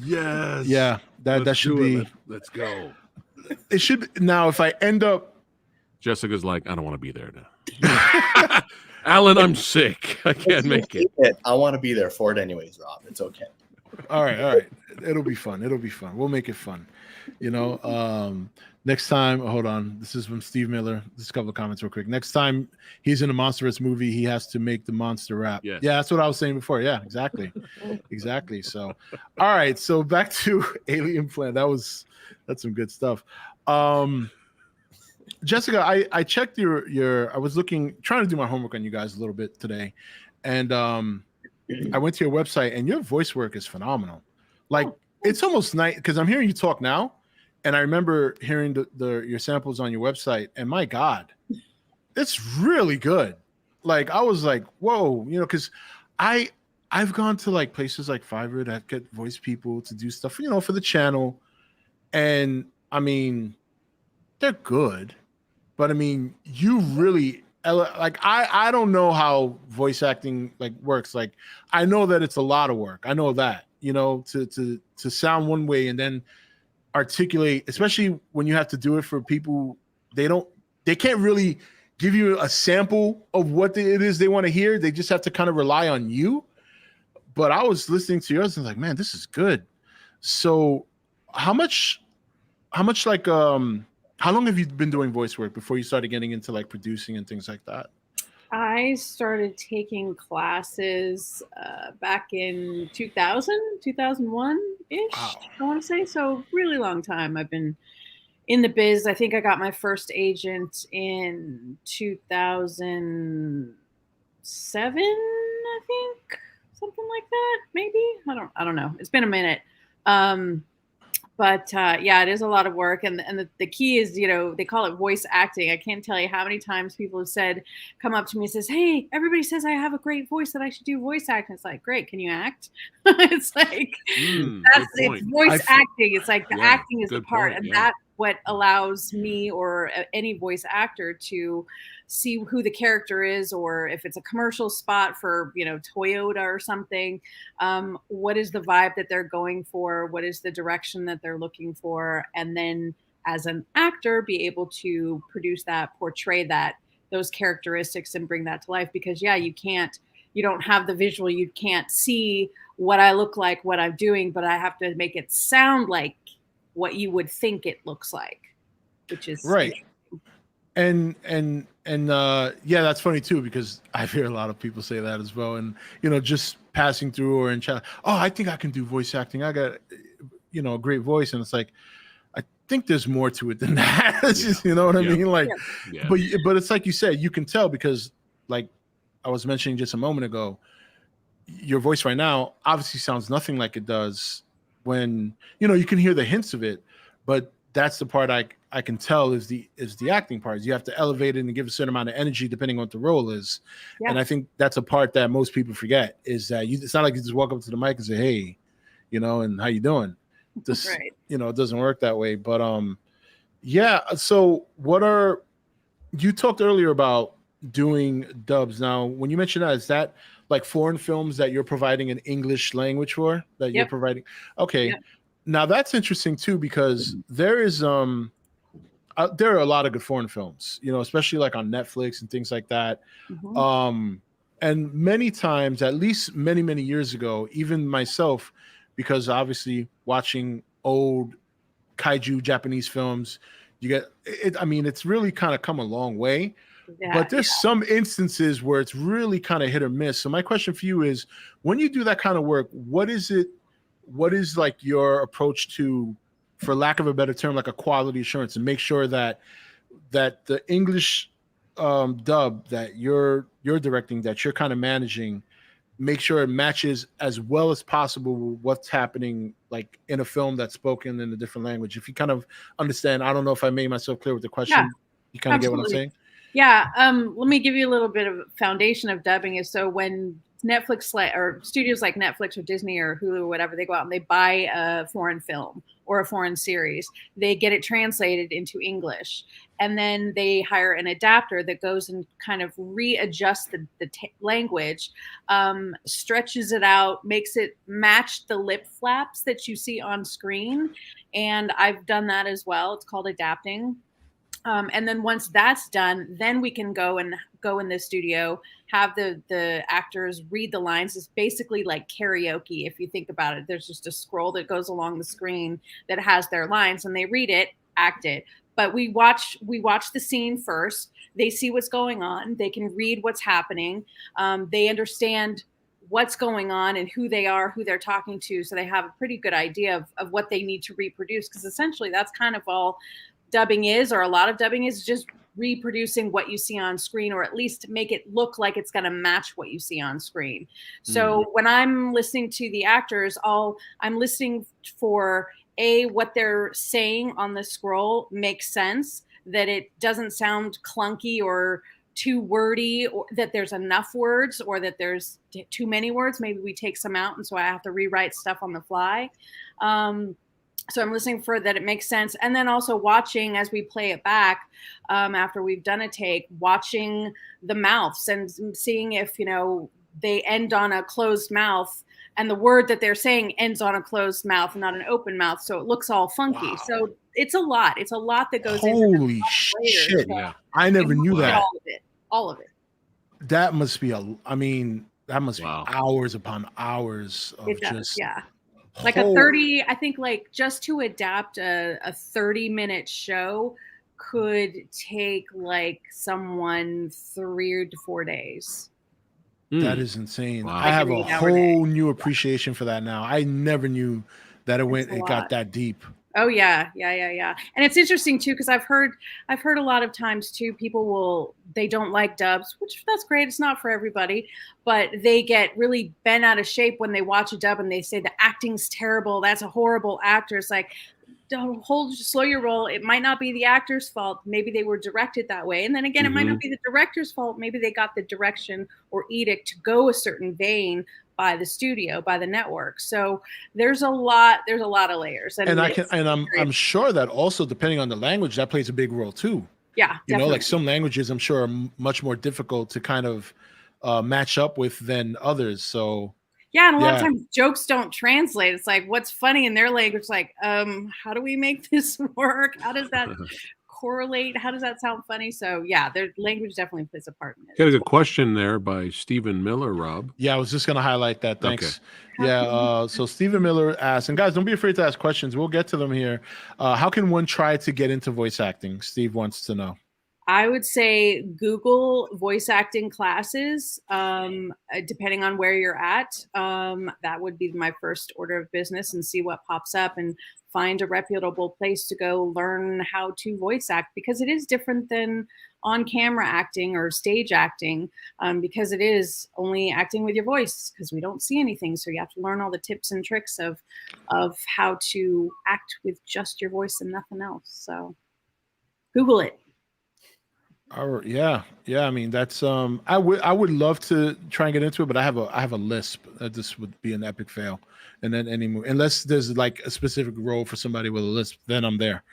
yes. Yeah, that should be. Let's go. It should now. If I end up, Jessica's like, I don't want to be there now. Alan, I'm sick. I can't make it. I want to be there for it anyways, Rob. It's okay. all right. It'll be fun. We'll make it fun. You know, next time, hold on. This is from Steve Miller. Just a couple of comments real quick. Next time he's in a Monsterverse movie, he has to make the monster rap. Yes. Yeah, that's what I was saying before. Yeah, exactly. Exactly. So, all right. So back to Alien Planet. That's some good stuff. Jessica, I checked your I was trying to do my homework on you guys a little bit today. And I went to your website and your voice work is phenomenal. Like it's almost nice because I'm hearing you talk now. And I remember hearing your samples on your website, and my God, it's really good. Like I was like, whoa, you know, because I've gone to like places like Fiverr that get voice people to do stuff, you know, for the channel. And I mean, they're good, but I mean, you really like I don't know how voice acting like works. Like I know that it's a lot of work. I know that, you know, to sound one way and then articulate, especially when you have to do it for people they can't really give you a sample of what it is they want to hear. They just have to kind of rely on you. But I was listening to yours and like, man, this is good. So how much like how long have you been doing voice work before you started getting into like producing and things like that? I started taking classes back in 2001-ish, Wow. I want to say. So really long time. I've been in the biz. I think I got my first agent in 2007, I think. Something like that, maybe. I don't know. It's been a minute. But yeah, it is a lot of work. And the key is, you know, they call it voice acting. I can't tell you how many times people have come up to me and says, hey, everybody says I have a great voice, that I should do voice acting. It's like, great. Can you act? It's like, it's voice acting. It's like the acting is the part. And that's what allows me or any voice actor to see who the character is, or if it's a commercial spot for, you know, Toyota or something, what is the vibe that they're going for? What is the direction that they're looking for? And then as an actor, be able to produce that, portray those characteristics and bring that to life. Because you don't have the visual, you can't see what I look like, what I'm doing, but I have to make it sound like what you would think it looks like, which is right. And yeah, that's funny too, because I hear a lot of people say that as well. And, you know, just passing through or in chat, oh, I think I can do voice acting. I got, you know, a great voice. And it's like, I think there's more to it than that. Just, you know what I mean? Like, but it's like you said, you can tell because like I was mentioning just a moment ago, your voice right now obviously sounds nothing like it does when, you know, you can hear the hints of it, but that's the part I can tell is the acting part. You have to elevate it and give a certain amount of energy depending on what the role is. Yeah. And I think that's a part that most people forget is that it's not like you just walk up to the mic and say, "Hey, and how you doing?" This, Right. it doesn't work that way. But yeah. So you talked earlier about doing dubs. Now, when you mentioned that, is that like foreign films that you're providing an English language for that you're Yep. providing? Okay. Yep. Now that's interesting too, because there are a lot of good foreign films, especially like on Netflix and things like that. Mhm. And many times, at least many, many years ago, even myself, because obviously watching old kaiju Japanese films, you get it. I mean, it's really kind of come a long way, Yeah. but there's some instances where it's really kind of hit or miss. So my question for you is, when you do that kind of work, what is like your approach to, for lack of a better term, like a quality assurance, and make sure that the English dub that you're directing, that you're kind of managing, make sure it matches as well as possible with what's happening like in a film that's spoken in a different language? If you kind of understand, I don't know if I made myself clear with the question. Yeah, You kind of get what I'm absolutely. saying? Yeah. Let me give you a little bit of foundation of dubbing. Is so when Netflix or studios like Netflix or Disney or Hulu or whatever, they go out and they buy a foreign film or a foreign series, they get it translated into English, and then they hire an adapter that goes and kind of readjusts the language, stretches it out, makes it match the lip flaps that you see on screen. And I've done that as well. It's called adapting. And then once that's done, then we can go in the studio, have the actors read the lines. It's basically like karaoke, if you think about it. There's just a scroll that goes along the screen that has their lines, and they read it, act it. But we watch the scene first. They see what's going on. They can read what's happening. They understand what's going on and who they are, who they're talking to, so they have a pretty good idea of what they need to reproduce, because essentially that's kind of all dubbing is, or a lot of dubbing is, just reproducing what you see on screen, or at least make it look like it's going to match what you see on screen. So when I'm listening to the actors, I'm listening for what they're saying on the scroll makes sense, that it doesn't sound clunky or too wordy, or that there's enough words, or that there's too many words. Maybe we take some out, and so I have to rewrite stuff on the fly. So I'm listening for that it makes sense. And then also watching as we play it back, after we've done a take, watching the mouths and seeing if, they end on a closed mouth and the word that they're saying ends on a closed mouth and not an open mouth. So it looks all funky. Wow. So it's a lot. It's a lot that goes into Holy shit. Yeah. I never knew that. All of it. That must be be Wow. hours upon hours of It does, just yeah. Like a 30, I think, like just to adapt a 30-minute show could take like someone 3 to 4 days. That is insane. Wow. I have a Like an 8-hour day. whole new appreciation for that now. I never knew that it got that deep. Oh yeah. And it's interesting too, because I've heard a lot of times too, people they don't like dubs, which that's great. It's not for everybody, but they get really bent out of shape when they watch a dub and they say the acting's terrible. That's a horrible actor. It's like, slow your roll. It might not be the actor's fault. Maybe they were directed that way. And then again, it might not be the director's fault. Maybe they got the direction or edict to go a certain vein by the studio, by the network. So there's a lot of layers. And I'm sure that also, depending on the language, that plays a big role too. Yeah. Definitely. Like some languages I'm sure are much more difficult to kind of match up with than others. So yeah, and a lot of times jokes don't translate. It's like, what's funny in their language? Like, how do we make this work? How does that correlate? How does that sound funny? So yeah, their language definitely plays a part in it. Got a good question there by Stephen Miller, Rob. Yeah, I was just going to highlight that. Thanks. Okay. Yeah. So Stephen Miller asked, and guys, don't be afraid to ask questions. We'll get to them here. How can one try to get into voice acting? Steve wants to know. I would say Google voice acting classes, depending on where you're at. That would be my first order of business, and see what pops up, and find a reputable place to go learn how to voice act, because it is different than on-camera acting or stage acting, because it is only acting with your voice, because we don't see anything. So you have to learn all the tips and tricks of how to act with just your voice and nothing else. So Google it. Yeah. I mean, that's I would love to try and get into it, but I have a lisp. This would be an epic fail. And then any movie, unless there's like a specific role for somebody with a lisp, then I'm there.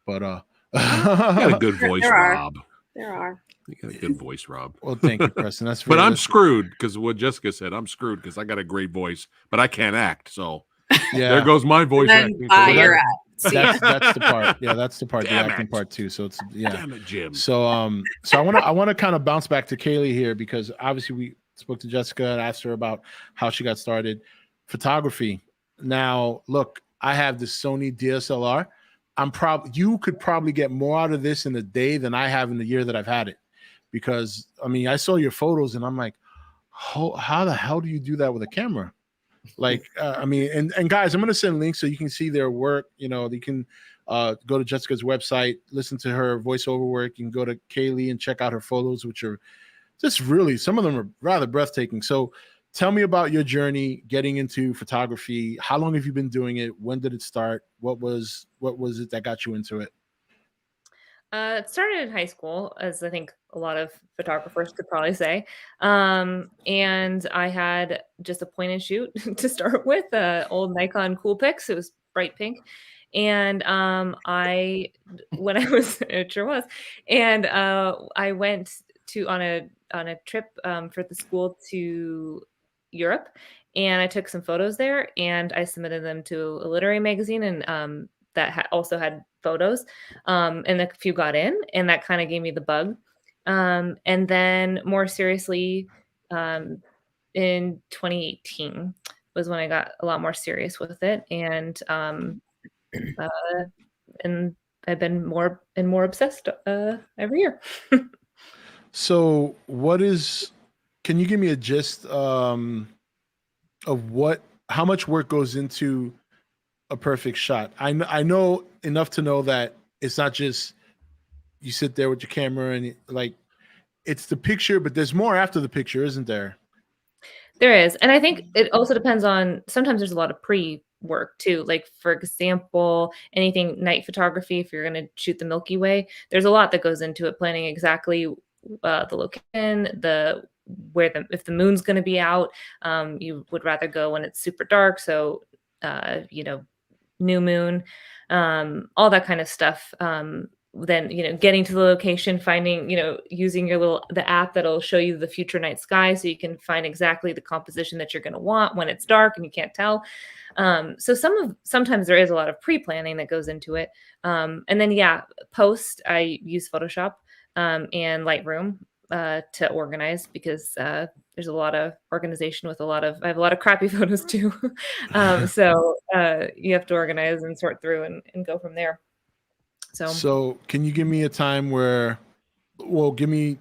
But You got a good voice, There are. Rob. There are. You got a good voice, Rob. Well, thank you, Preston. That's But very, I'm that's- screwed because what Jessica said. I'm screwed because I got a great voice, but I can't act. So yeah. there goes my voice Then acting. you're at. See? That's the part. Yeah, that's the part. The Damn acting it. part too. So it's yeah. Damn it, Jim. So I want to kind of bounce back to Kaylee here because obviously we spoke to Jessica and asked her about how she got started. Photography. Now, look, I have the Sony DSLR. You could probably get more out of this in a day than I have in the year that I've had it. Because I mean, I saw your photos and I'm like, how the hell do you do that with a camera? Like, I mean, and guys, I'm going to send links so you can see their work. You know, you can go to Jessica's website, listen to her voiceover work. You can go to Kaylee and check out her photos, which are just really, some of them are rather breathtaking. So tell me about your journey getting into photography. How long have you been doing it? When did it start? What was it that got you into it? It started in high school, as I think a lot of photographers could probably say. And I had just a point and shoot to start with, old Nikon Coolpix. It was bright pink. And when I was, it sure was. And I went on a trip for the school to Europe, and I took some photos there, and I submitted them to a literary magazine, and that also had photos, and a few got in, and that kind of gave me the bug. And then more seriously, in 2018 was when I got a lot more serious with it, and I've been more and more obsessed every year. So can you give me a gist of how much work goes into a perfect shot? I know enough to know that it's not just you sit there with your camera and like it's the picture, but there's more after the picture, isn't there? There is. And I think it also depends on, sometimes there's a lot of pre-work too. Like, for example, anything night photography, if you're going to shoot the Milky Way, there's a lot that goes into it, planning exactly the location, if the moon's going to be out. You would rather go when it's super dark. So, new moon, all that kind of stuff. Then, getting to the location, finding, using the app that'll show you the future night sky so you can find exactly the composition that you're going to want when it's dark and you can't tell. So sometimes there is a lot of pre-planning that goes into it. And then, post, I use Photoshop and Lightroom to organize, because there's a lot of organization with I have a lot of crappy photos too. So you have to organize and sort through and go from there. So can you give me a time give me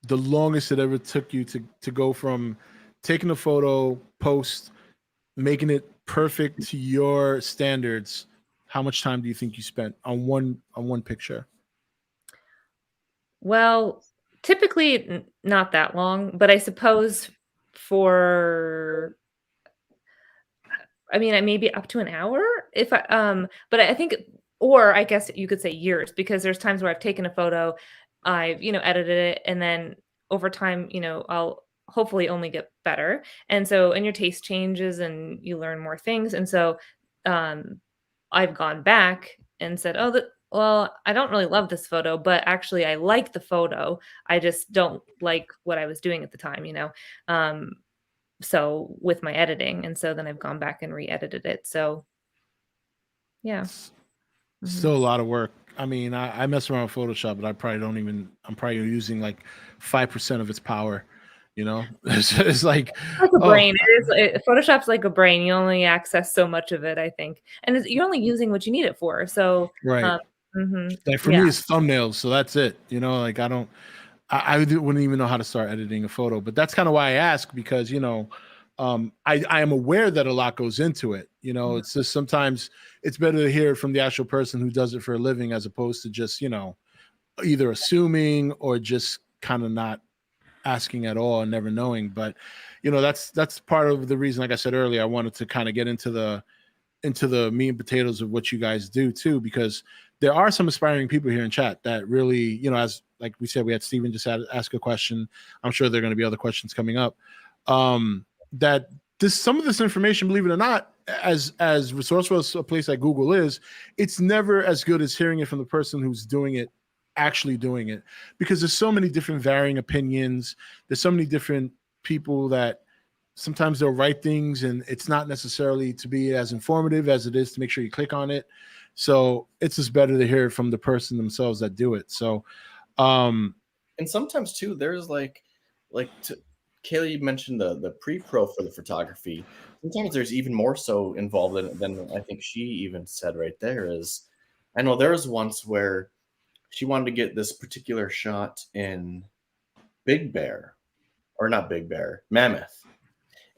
the longest it ever took you to go from taking a photo, post, making it perfect to your standards? How much time do you think you spent on one picture? Well, typically not that long, but I suppose maybe up to an hour but I think, or I guess you could say years, because there's times where I've taken a photo, I've, edited it, and then over time, I'll hopefully only get better. And your taste changes and you learn more things. And so I've gone back and said, well, I don't really love this photo, but actually I like the photo. I just don't like what I was doing at the time, so with my editing. And so then I've gone back and re-edited it. So yeah. Still a lot of work. I mean, I mess around with Photoshop, but I'm probably using like 5% of its power. It's like a brain. Photoshop's like a brain. You only access so much of it, I think, and you're only using what you need it for. So right. Like for me, it's thumbnails. So that's it. Like I wouldn't even know how to start editing a photo. But that's kind of why I ask, because I am aware that a lot goes into it. It's just sometimes it's better to hear it from the actual person who does it for a living, as opposed to just either assuming or just kind of not asking at all and never knowing. But that's part of the reason, like I said earlier, I wanted to kind of get into the meat and potatoes of what you guys do too, because there are some aspiring people here in chat that really, you know, as like we said, we had Steven just ask a question. I'm sure there are going to be other questions coming up. That some of this information, believe it or not, as resourceful as a place like Google is, it's never as good as hearing it from the person who's doing it, actually doing it, because there's so many different varying opinions. There's so many different people that sometimes they'll write things and it's not necessarily to be as informative as it is to make sure you click on it. So it's just better to hear it from the person themselves that do it. So, and sometimes too, there's Kaylee mentioned the pre-pro for the photography. Sometimes there's even more so involved than I think she even said right there. Is I know there was once where she wanted to get this particular shot in Big Bear, or not Big Bear, Mammoth.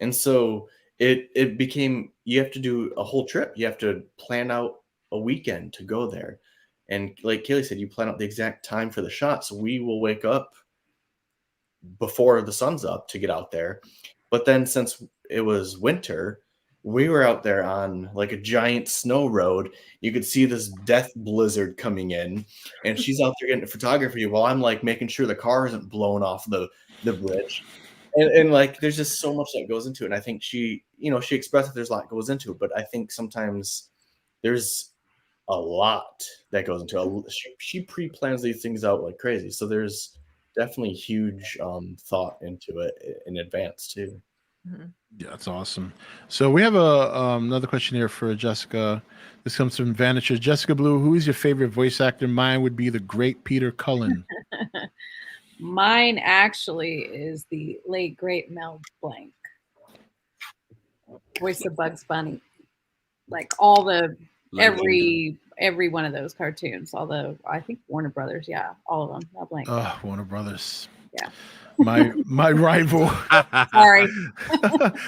And so it became, you have to do a whole trip. You have to plan out a weekend to go there. And like Kaylee said, you plan out the exact time for the shot. So we will wake up before the sun's up to get out there. But then since it was winter, we were out there on like a giant snow road. You could see this death blizzard coming in, and she's out there getting photography while I'm like making sure the car isn't blown off the bridge. And like there's just so much that goes into it. And I think she expressed that there's a lot goes into it, but I think sometimes there's a lot that goes into it. She pre-plans these things out like crazy. So there's definitely huge thought into it in advance too. Mm-hmm. Yeah, that's awesome. So we have another question here for Jessica. This comes from Vanisher. Jessica Blue, who is your favorite voice actor? Mine would be the great Peter Cullen. Mine actually is the late great Mel Blanc, voice of Bugs Bunny, like all the every one of those cartoons. Although I think Warner Brothers, yeah, all of them. Mel Blanc. Warner Brothers. Yeah. My rival. Sorry.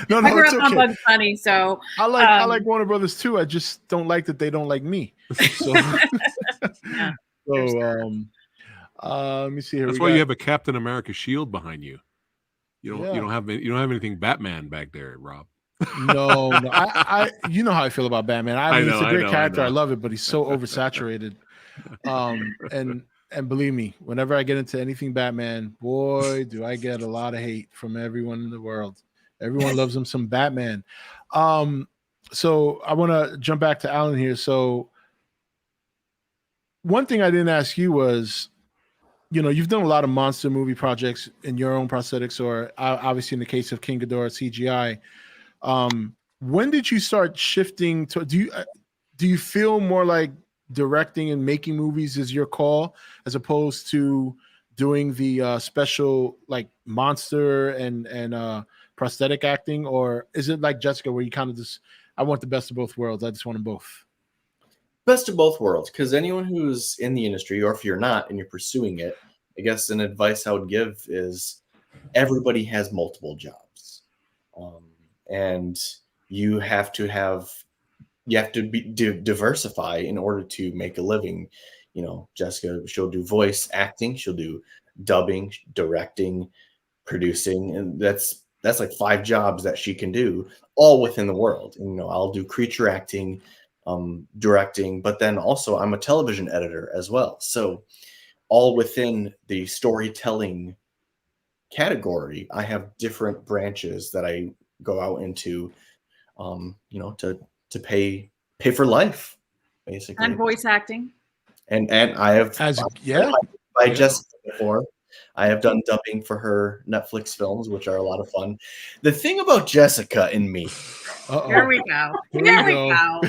no, I grew it's up okay. on Bugs Bunny, so I like Warner Brothers too. I just don't like that they don't like me. So, yeah. Let me see here. That's why you have a Captain America shield behind you. You don't have anything Batman back there, Rob. No. I you know how I feel about Batman. I mean, it's a great character. I love it, but he's so oversaturated. And believe me, whenever I get into anything Batman, boy, do I get a lot of hate from everyone in the world. Everyone loves him some Batman. So I want to jump back to Alan here. So one thing I didn't ask you was, you've done a lot of monster movie projects in your own prosthetics, or obviously in the case of King Ghidorah CGI. When did you start shifting to? Do you feel more like directing and making movies is your call, as opposed to doing the special like monster and prosthetic acting, or is it like Jessica, where you kind of just, I want the best of both worlds, I just want them both? Best of both worlds, because anyone who's in the industry, or if you're not and you're pursuing it, I guess an advice I would give is everybody has multiple jobs, and you have to diversify in order to make a living. Jessica, she'll do voice acting, she'll do dubbing, directing, producing, and that's like 5 jobs that she can do all within the world. And, I'll do creature acting, directing, but then also I'm a television editor as well. So all within the storytelling category, I have different branches that I go out into, to pay for life, basically. And voice acting. And I have by Jessica before. I have done dubbing for her Netflix films, which are a lot of fun. The thing about Jessica and me. Here we go. Here we go.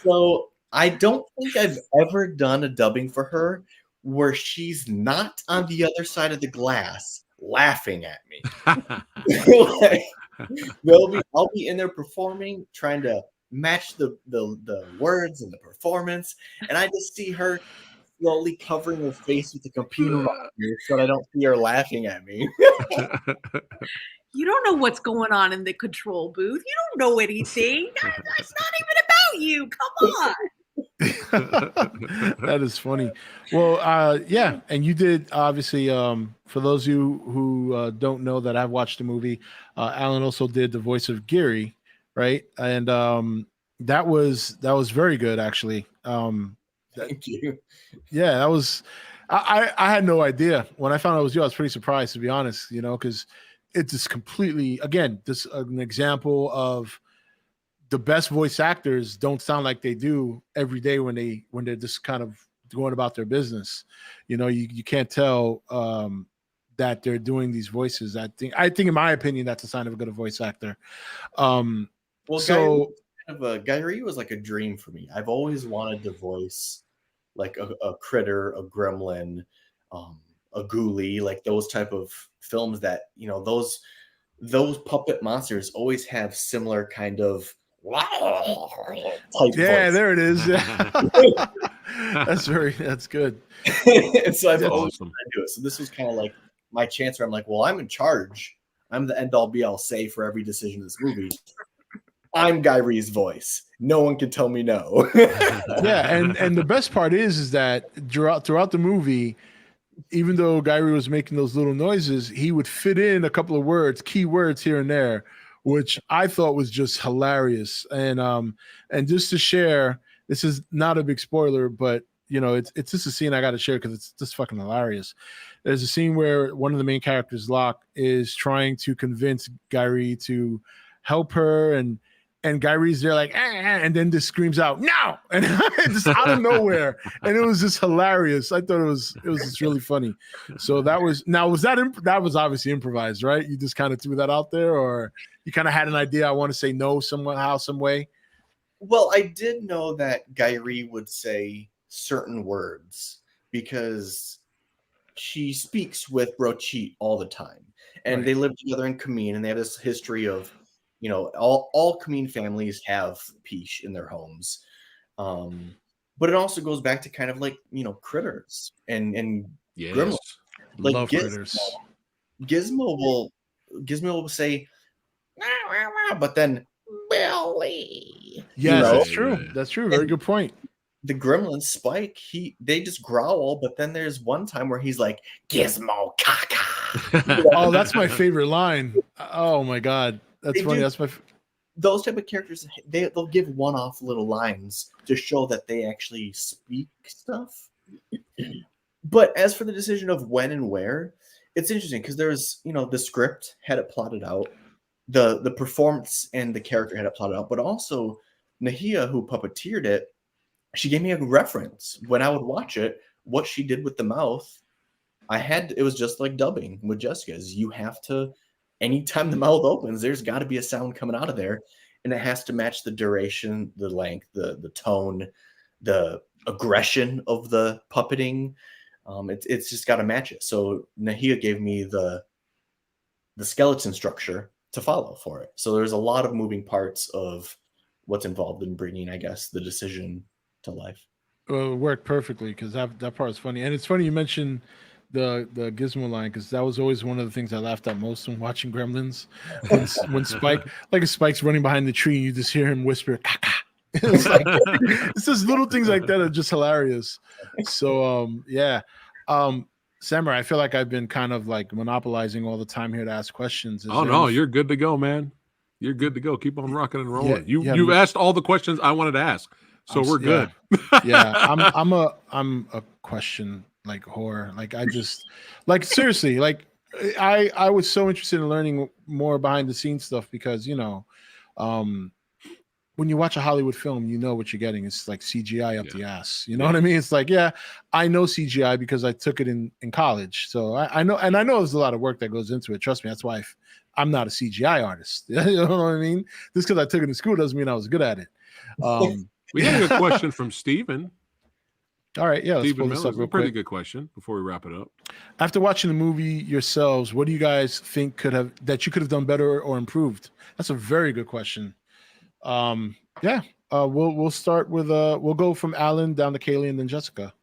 So I don't think I've ever done a dubbing for her where she's not on the other side of the glass laughing at me. I'll be in there performing, trying to match the words and the performance, and I just see her slowly covering her face with the computer monitor so that I don't see her laughing at me. You don't know what's going on in the control booth. You don't know anything. That's not even about you. Come on. That is funny. Well, yeah, and you did, obviously, for those of you who don't know that I've watched the movie, Alan also did the voice of Geary, right? And that was very good, actually. Thank you. Yeah, that was. I had no idea when I found out it was you. I was pretty surprised, to be honest. You know, because it's just completely again this an example of the best voice actors don't sound like they do every day when they're just kind of going about their business. You know, you can't tell that they're doing these voices. I think in my opinion that's a sign of a good voice actor. Well, So Guy Ritchie was like a dream for me. I've always wanted to voice like a critter, a gremlin, a ghoulie, like those type of films that those puppet monsters always have similar kind of type yeah, voice. there it is. That's good. And so I've That's always awesome. wanted to do it. So this was kind of like my chance where I'm like, well, I'm in charge. I'm the end all be all say for every decision in this movie. I'm Guy Ritchie's voice. No one can tell me no. Yeah, and the best part is that throughout the movie, even though Guy Ritchie was making those little noises, he would fit in a couple of words, key words here and there, which I thought was just hilarious. And just to share, this is not a big spoiler, but you know, it's just a scene I got to share because it's just fucking hilarious. There's a scene where one of the main characters, Locke, is trying to convince Guy Ritchie to help her, and Guy Ritchie's there like, and then just screams out, "No!" and just out of nowhere, and it was just hilarious. I thought it was just really funny. So that was that was obviously improvised, right? You just kind of threw that out there, or you kind of had an idea. I want to say no somehow, some way. Well, I did know that Guy Ritchie would say certain words because she speaks with Brochit all the time, and Right. they live together in Kameen, and they have this history of, all Kameen families have Peach in their homes, but it also goes back to kind of like critters and gremlins. Yes. Like Love critters. Gizmo will say, "Wah, wah, wah," but then Billy. Yes, know? that's true. Yeah. That's true. Very good point. The gremlin Spike, they just growl, but then there's one time where he's like, Gizmo caca. Oh, that's my favorite line. Oh my god, that's They funny. do. That's my. Those type of characters, they'll give one-off little lines to show that they actually speak stuff. But as for the decision of when and where, it's interesting because there's, the script had it plotted out, the performance and the character had it plotted out, but also Nahia, who puppeteered it, she gave me a reference when I would watch it. What she did with the mouth, it was just like dubbing with Jessica's. You have to, anytime the mouth opens, there's got to be a sound coming out of there, and it has to match the duration, the length, the tone, the aggression of the puppeting. It's just got to match it. So Nahia gave me the skeleton structure to follow for it. So there's a lot of moving parts of what's involved in bringing, I guess, the decision to life. Well, it worked perfectly because that part is funny, and it's funny you mentioned the Gizmo line because that was always one of the things I laughed at most when watching Gremlins. When Spike, like if Spike's running behind the tree, and you just hear him whisper, "Caca." It's like it's just little things like that are just hilarious. So yeah, Samurai, I feel like I've been kind of like monopolizing all the time here to ask questions. Oh no, you're good to go, man. You're good to go. Keep on rocking and rolling. Yeah, You've asked all the questions I wanted to ask, so we're good. Yeah, I'm a question like horror. Like I just like seriously, like I was so interested in learning more behind the scenes stuff because when you watch a Hollywood film, you know what you're getting. It's like CGI up the ass. You know what I mean? It's like, yeah, I know CGI because I took it in college. So I know, and I know there's a lot of work that goes into it. Trust me, that's why I'm not a CGI artist. You know what I mean? Just because I took it in school doesn't mean I was good at it. We got a good question from Steven. All right, yeah, let's Stephen pull this Miller, up real a pretty quick. good question before we wrap it up. After watching the movie yourselves, what do you guys think that you could have done better or improved? That's a very good question. We'll start with we'll go from Alan down to Kaylee and then Jessica.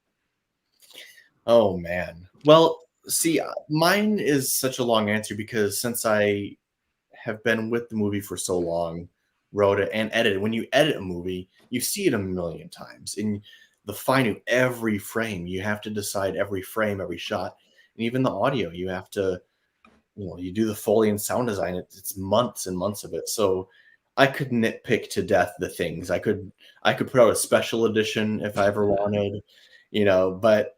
Oh man. Well, see, mine is such a long answer because since I have been with the movie for so long, wrote it and edited. When you edit a movie, you see it a million times, and the fine every frame. You have to decide every frame, every shot, and even the audio. You have to, you do the Foley and sound design. It's months and months of it. So I could nitpick to death the things. I could put out a special edition if I ever wanted, but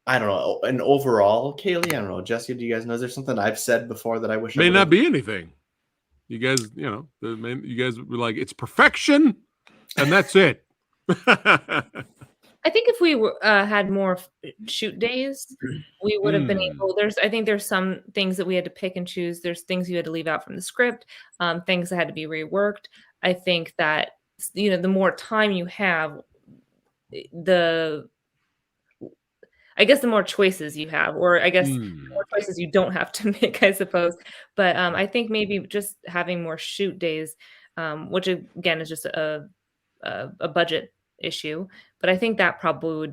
I don't know. And overall, Kaylee, I don't know. Jessica, do you guys know? Is there something I've said before that I wish I May would not have? be anything. You guys, you guys were like, it's perfection, and that's it. I think if we had more shoot days, we would have been able. I think there's some things that we had to pick and choose. There's things you had to leave out from the script, things that had to be reworked. I think that the more time you have, I guess the more choices you have, or I guess the more choices you don't have to make, I suppose. But I think maybe just having more shoot days, which again is just a budget issue, but I think that probably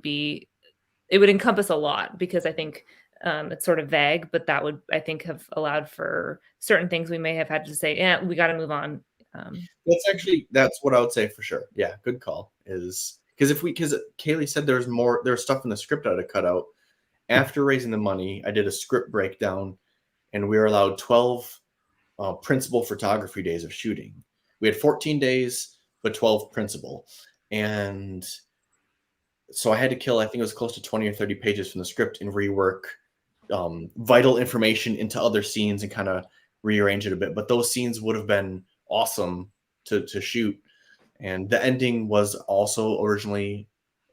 would encompass a lot, because I think it's sort of vague, but that would, I think, have allowed for certain things we may have had to say, yeah, we got to move on. That's what I would say for sure. Yeah, good call. Is because Kaylee said there's stuff in the script I had to cut out. After raising the money, I did a script breakdown, and we were allowed 12 principal photography days of shooting. We had 14 days, but 12 principal. And so I had to kill, I think it was close to 20 or 30 pages from the script and rework vital information into other scenes and kind of rearrange it a bit. But those scenes would have been awesome to shoot. And the ending was also originally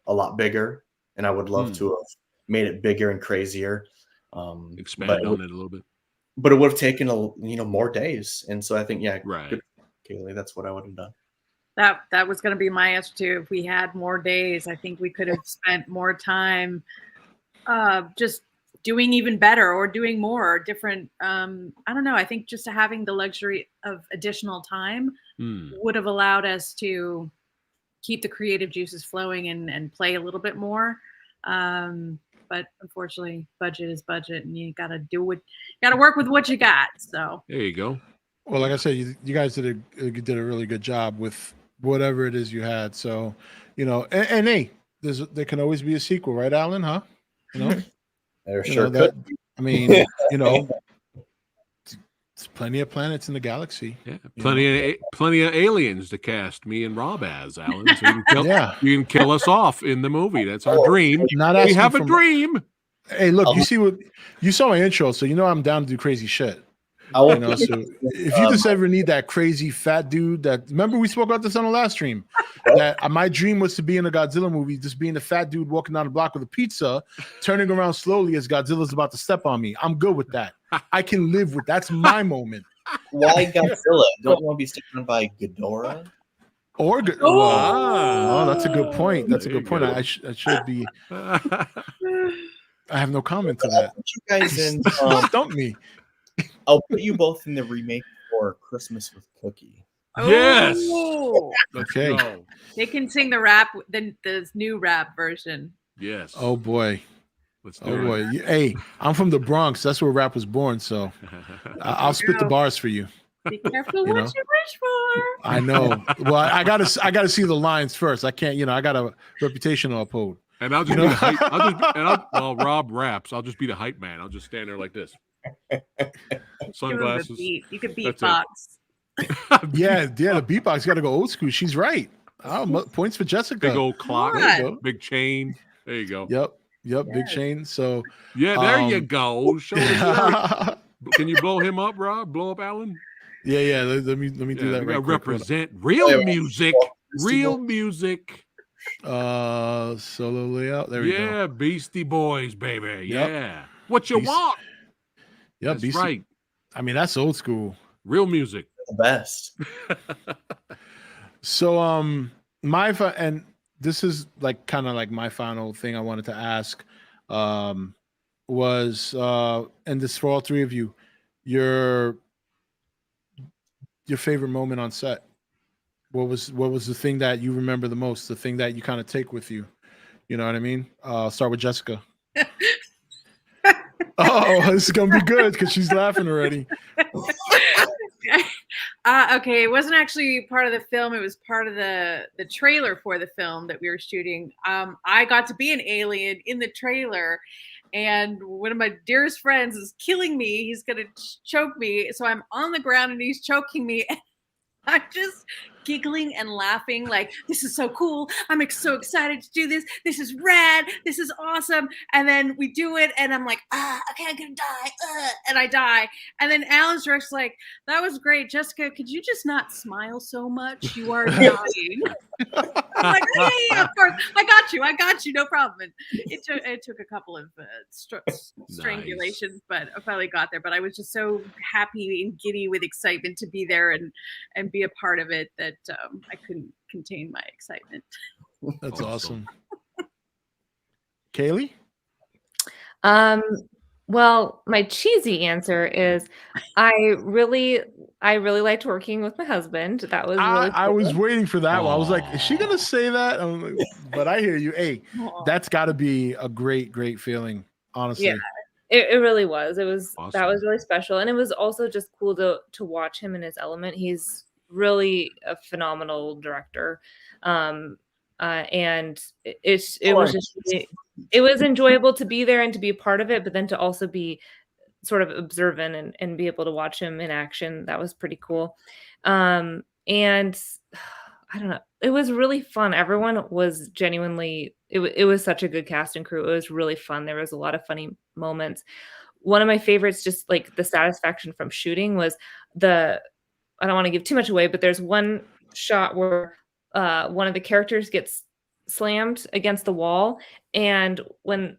a lot bigger, and I would love to have made it bigger and crazier. Expand on it a little bit. But it would have taken more days. And so I think, right. Good, Kaylee, that's what I would have done. That was going to be my answer too. If we had more days, I think we could have spent more time just doing even better or doing more or different. I don't know. I think just having the luxury of additional time would have allowed us to keep the creative juices flowing and play a little bit more. But unfortunately, budget is budget, and you got to work with what you got. So there you go. Well, like I said, you guys did a really good job with whatever it is you had. So, and hey, there can always be a sequel, right, Alan? Huh? There sure could. I mean, there's plenty of planets in the galaxy. Yeah, plenty of aliens to cast me and Rob as, Alan. So you can kill us off in the movie. That's our dream. We have a dream. Hey, look, you saw my intro, so I'm down to do crazy shit. So if you just ever need that crazy fat dude remember we spoke about this on the last stream, that my dream was to be in a Godzilla movie, just being the fat dude walking down the block with a pizza, turning around slowly as Godzilla's about to step on me. I'm good with that. I can live with that's my moment. Why Godzilla? Don't you want to be sticking by Ghidorah? Oh, that's a good point. That's a good point. I should be. I have no comment to that. I'll put you guys in. Stump me. I'll put you both in the remake for Christmas with Cookie. Yes. Okay. They can sing the rap, the new rap version. Yes. Oh boy. Let's do it. Hey, I'm from the Bronx. That's where rap was born. So I'll spit the bars for you. Be careful what you wish for. I know. Well, I gotta see the lines first. I can't. I got a reputation to uphold. And I'll just be the hype. While Rob raps, I'll just be the hype man. I'll just stand there like this. Sunglasses. You could beatbox. Yeah, the beatbox got to go old school. She's right. Points for Jessica. Big old clock, big chain. There you go. Yep, yes. Big chain. So there you go. Show us. Can you blow him up, Rob? Blow up Alan? Yeah. Let me do that. Right represent real music. Real music. Solo layout. There we go. Yeah, Beastie Boys, baby. Yep. Yeah. What you want? Yeah, that's right. I mean, that's old school. Real music. The best. So, and this is kind of like my final thing I wanted to ask, was, and this for all three of you, your favorite moment on set. What was the thing that you remember the most? The thing that you kind of take with you? You know what I mean? Start with Jessica. Oh, this is gonna be good because she's laughing already. Okay, it wasn't actually part of the film. It was part of the trailer for the film that we were shooting. I got to be an alien in the trailer, and one of my dearest friends is killing me. He's gonna choke me, so I'm on the ground and he's choking me. I'm just giggling and laughing like, this is so cool. I'm so excited to do this. This is rad. This is awesome. And then we do it, and I'm like, okay, I'm gonna die. And I die. And then Alan's just like, that was great. Jessica, could you just not smile so much? You are dying. I'm like, oh, yeah, of course. I got you. No problem. And it took a couple of strangulations, but I finally got there. But I was just so happy and giddy with excitement to be there and be a part of it that I couldn't contain my excitement. That's awesome. Kaylee? Well, my cheesy answer is I really liked working with my husband. That was really I cool. was waiting for that one. I was like, is she gonna say that? But I hear you. Hey, that's got to be a great feeling, honestly. Yeah, it really was. It was Awesome. That was really special, and it was also just cool to watch him in his element. He's really a phenomenal director, and it was just it was enjoyable to be there and to be a part of it, but then to also be sort of observant and be able to watch him in action. That was pretty cool. And I don't know, it was really fun. Everyone was genuinely, it was such a good cast and crew. It was really fun. There was a lot of funny moments. One of my favorites, just like the satisfaction from shooting, was I don't want to give too much away, but there's one shot where one of the characters gets slammed against the wall, and when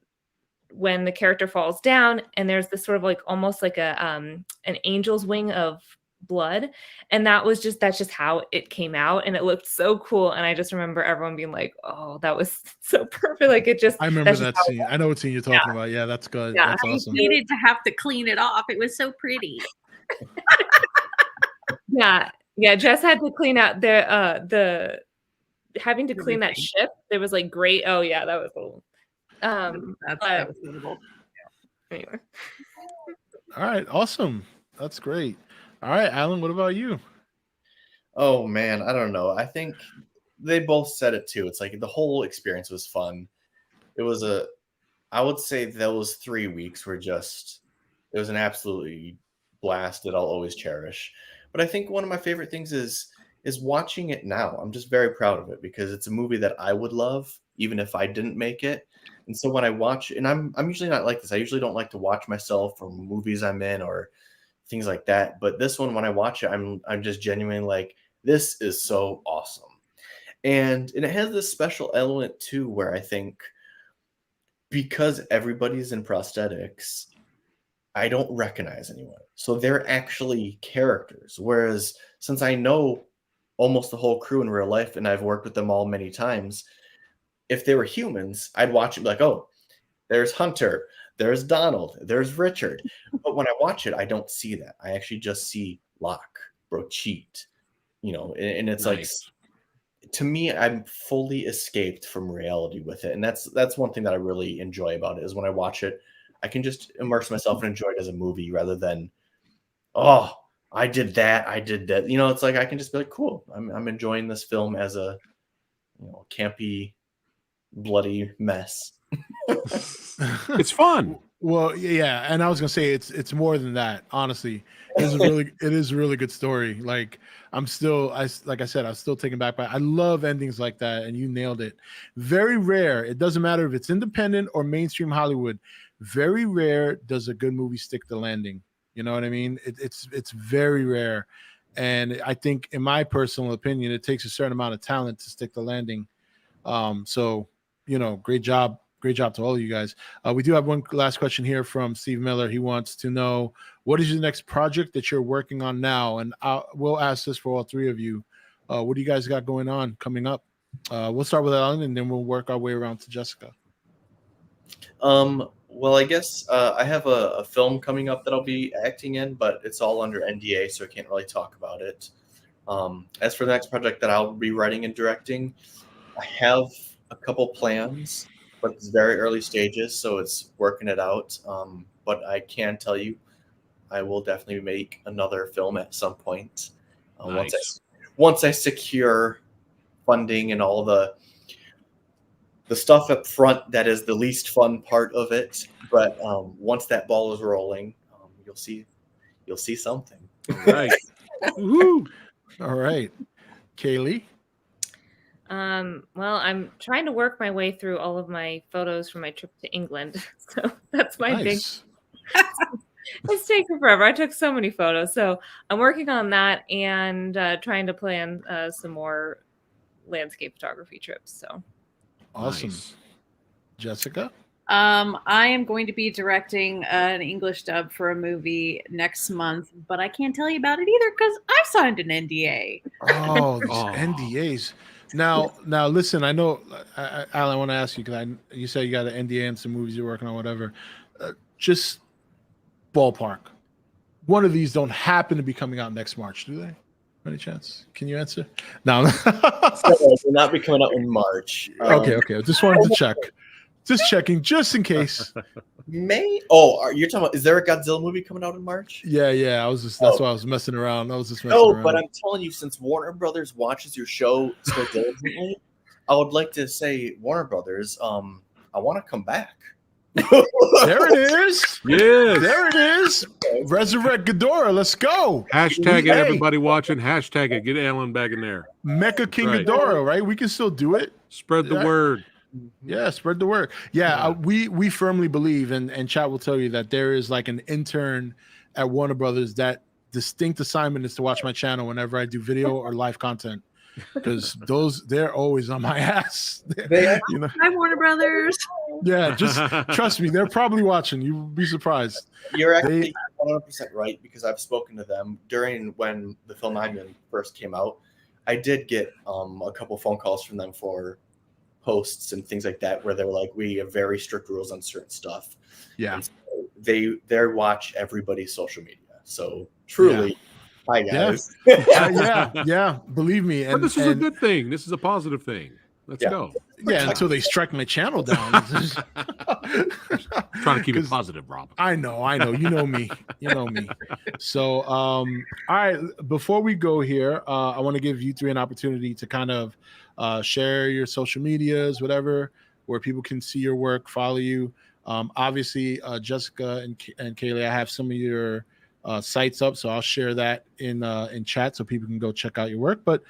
the character falls down, and there's this sort of like almost like an angel's wing of blood, and that's just how it came out, and it looked so cool. And I just remember everyone being like, oh, that was so perfect. Like, it just, I remember that scene. I know what scene you're talking about. Yeah, that's good. Yeah. That's awesome. I hated to have to clean it off. It was so pretty. Yeah, Jess had to clean out the having to clean that ship. There was like great. Oh yeah, that was cool. That was notable. Anyway. All right, awesome. That's great. All right, Alan, what about you? Oh man, I don't know. I think they both said it too. It's like the whole experience was fun. It was I would say those 3 weeks were it was an absolutely blast that I'll always cherish. But I think one of my favorite things is watching it now. I'm just very proud of it because it's a movie that I would love even if I didn't make it. And so when I watch, and I'm usually not like this. I usually don't like to watch myself or movies I'm in or things like that. But this one, when I watch it, I'm just genuinely like, this is so awesome. And it has this special element too, where I think because everybody's in prosthetics, I don't recognize anyone. So they're actually characters. Whereas since I know almost the whole crew in real life and I've worked with them all many times, if they were humans, I'd watch it and be like, oh, there's Hunter, there's Donald, there's Richard. But when I watch it, I don't see that. I actually just see Locke, Brocheet, and it's Nice. like, to me, I'm fully escaped from reality with it. And that's one thing that I really enjoy about it is when I watch it, I can just immerse myself and enjoy it as a movie rather than, oh, I did that. It's like I can just be like, cool. I'm enjoying this film as a campy, bloody mess. It's fun. Well, yeah, and I was gonna say it's more than that. Honestly, it is a really good story. Like I'm still taken back by. I love endings like that, and you nailed it. Very rare. It doesn't matter if it's independent or mainstream Hollywood. Very rare does a good movie stick the landing. You know what I mean? It's very rare, and I think, in my personal opinion, it takes a certain amount of talent to stick the landing. So great job. Great job to all of you guys. We do have one last question here from Steve Miller. He wants to know, what is your next project that you're working on now? And we'll ask this for all three of you. What do you guys got going on coming up? We'll start with Alan, and then we'll work our way around to Jessica. Well, I guess I have a film coming up that I'll be acting in, but it's all under NDA, so I can't really talk about it. As for the next project that I'll be writing and directing, I have a couple plans, but it's very early stages, so it's working it out. But I can tell you, I will definitely make another film at some point. Nice. Once I secure funding and all the stuff up front, that is the least fun part of it. But once that ball is rolling, you'll see something. Right. Woo. All right. Kaylee? Well, I'm trying to work my way through all of my photos from my trip to England. So that's my big. Nice. It's taken forever. I took so many photos. So I'm working on that and trying to plan some more landscape photography trips. So Awesome. Nice. Jessica? I am going to be directing an English dub for a movie next month, but I can't tell you about it either because I signed an NDA. Oh, these Oh. NDAs. Now, listen. I know, Alan. I want to ask you because you said you got an NDA and some movies you're working on, whatever. Just ballpark. One of these don't happen to be coming out next March, do they? Any chance? Can you answer? No. So it will not be coming out in March. Okay. Just wanted to check. Just checking, just in case. May? Oh, you're talking about? Is there a Godzilla movie coming out in March? Yeah. I was just. That's why I was messing around. I was just messing No, around. but I'm telling you, since Warner Brothers watches your show so diligently, I would like to say, Warner Brothers, I want to come back. There it is. Yes. There it is. Resurrect Ghidorah. Let's go. Hashtag it, Hey. everybody watching. Hashtag it. Get Alan back in there. Mecha King Right. Ghidorah, right? We can still do it. Spread the Yeah. word. Yeah, spread the word. Yeah, we firmly believe, and chat will tell you that there is like an intern at Warner Brothers that distinct assignment is to watch my channel whenever I do video or live content, because they're always on my ass. You know, Hi, Warner Brothers. yeah, just trust me, they're probably watching. You'll be surprised. You're actually 100% right, because I've spoken to them during when the film Onion first came out. I did get a couple phone calls from them for posts and things like that, where they were like, we have very strict rules on certain stuff. Yeah, And so they watch everybody's social media. So truly, hi guys. yeah. Believe me, But and this is a good thing. This is a positive thing. Let's Yeah. go. yeah. Until they strike my channel down. Trying to keep it 'Cause positive, Rob. I know. You know me. So, all right. Before we go here, I want to give you three an opportunity to kind of share your social medias, whatever, where people can see your work, follow you. Obviously, Jessica and Kaylee, I have some of your sites up, so I'll share that in chat so people can go check out your work. But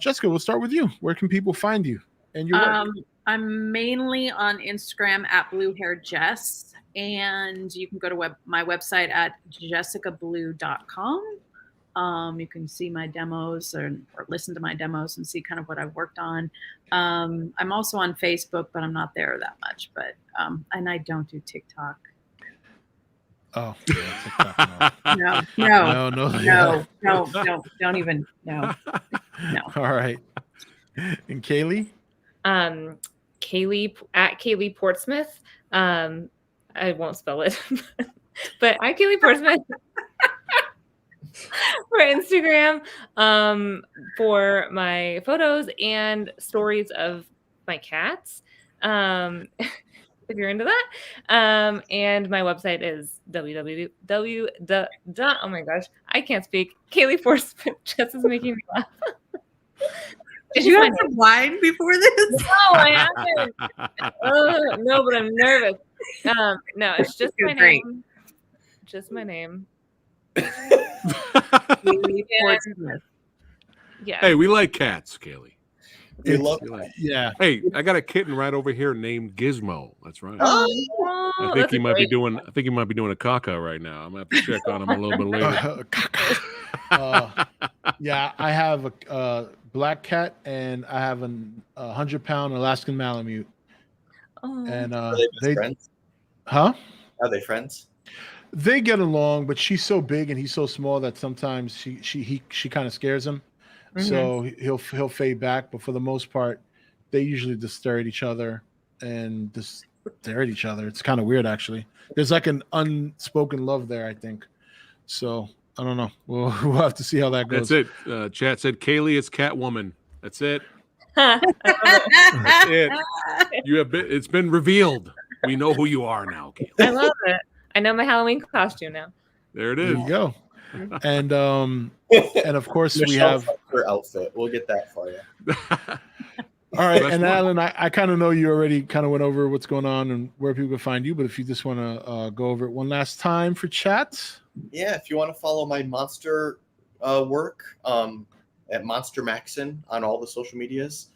Jessica, we'll start with you. Where can people find you and your work? I'm mainly on Instagram at bluehairjess, and you can go to my website at jessicablue.com. You can see my demos or listen to my demos and see kind of what I've worked on. I'm also on Facebook, but I'm not there that much. But and I don't do TikTok. Oh, yeah, TikTok, No, don't even no. All right. And Kaylee? Kaylee at Kaylee Portsmouth. I won't spell it, but at Kaylee Portsmouth for Instagram, for my photos and stories of my cats. If you're into that. And my website is oh my gosh, I can't speak. Kaylee Portsmouth. Jess is making me laugh. Did you have some wine before this? No, I haven't. No, but I'm nervous. No, it's just my name. Just my name. Yeah. Hey, we like cats, Kaylee. Yeah. Hey, I got a kitten right over here named Gizmo. That's right. Oh, I think he might be doing a caca right now. I'm gonna have to check on him a little bit later. Yeah, I have a black cat and I have a 100-pound Alaskan Malamute. Oh. And Are they best friends? Huh? Are they friends? They get along, but she's so big and he's so small that sometimes she kind of scares him. So he'll fade back, but for the most part, they usually just stare at each other and just stare at each other. It's kind of weird, actually. There's like an unspoken love there, I think. So I don't know. We'll have to see how that goes. That's it. Chat said Kaylee is Catwoman. That's it. That's it. It's been revealed. We know who you are now, Kaylee. I love it. I know my Halloween costume now. There it There is. you go. And of course we have her outfit. We'll get that for you. all right. That's And one. Alan, I kind of know you already kind of went over what's going on and where people can find you, but if you just want to go over it one last time for chat. Yeah, if you want to follow my monster work, at Monster Maxon on all the social medias.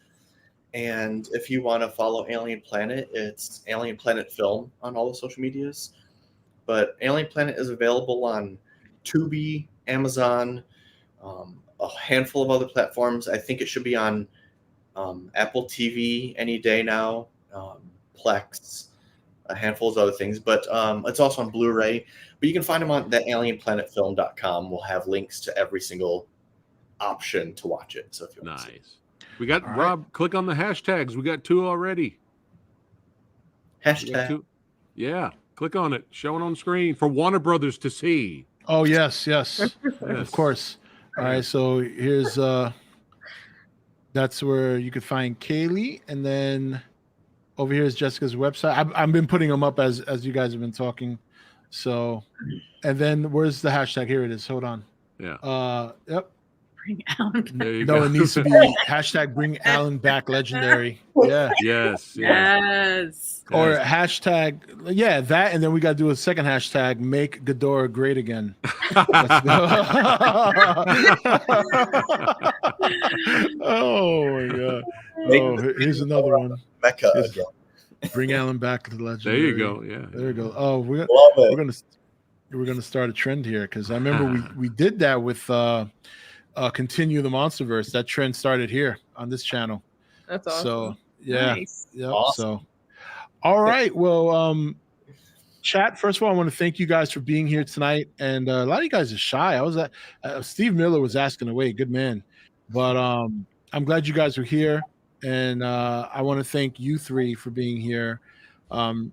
And if you want to follow Alien Planet, it's Alien Planet Film on all the social medias. But Alien Planet is available on Tubi, Amazon, a handful of other platforms. I think it should be on Apple TV any day now, Plex, a handful of other things. But it's also on Blu-ray. But you can find them on that alienplanetfilm.com. We'll have links to every single option to watch it. So if you want to see it. Nice. We got Rob. Click on the hashtags. We got 2 already. Hashtag. 2. Yeah. Click on it. Showing on screen for Warner Brothers to see. Oh yes. Of course. All right. So here's that's where you could find Kaylee, and then over here is Jessica's website. I've been putting them up as you guys have been talking. So, and then where's the hashtag? Here it is. Hold on. Yeah. Yep. Bring Alan back. There you No, go. it needs to be hashtag bring Alan back legendary. Yeah. Yes. Yes. Or hashtag, yeah, that, and then we got to do a second hashtag, make Ghidorah great again. Let's go. Oh my god! Oh, here's another one. Mecca Yes. again. Bring Alan back to the legend. There you go. Yeah. There you go. Oh, we're Love it. gonna start a trend here because I remember we did that with Continue the Monsterverse. That trend started here on this channel. That's awesome. So yeah, Nice. yeah. Awesome. So, all right. Well, chat. First of all, I want to thank you guys for being here tonight. And a lot of you guys are shy. I was at Steve Miller was asking away. Good man. But I'm glad you guys are here, and I want to thank you 3 for being here.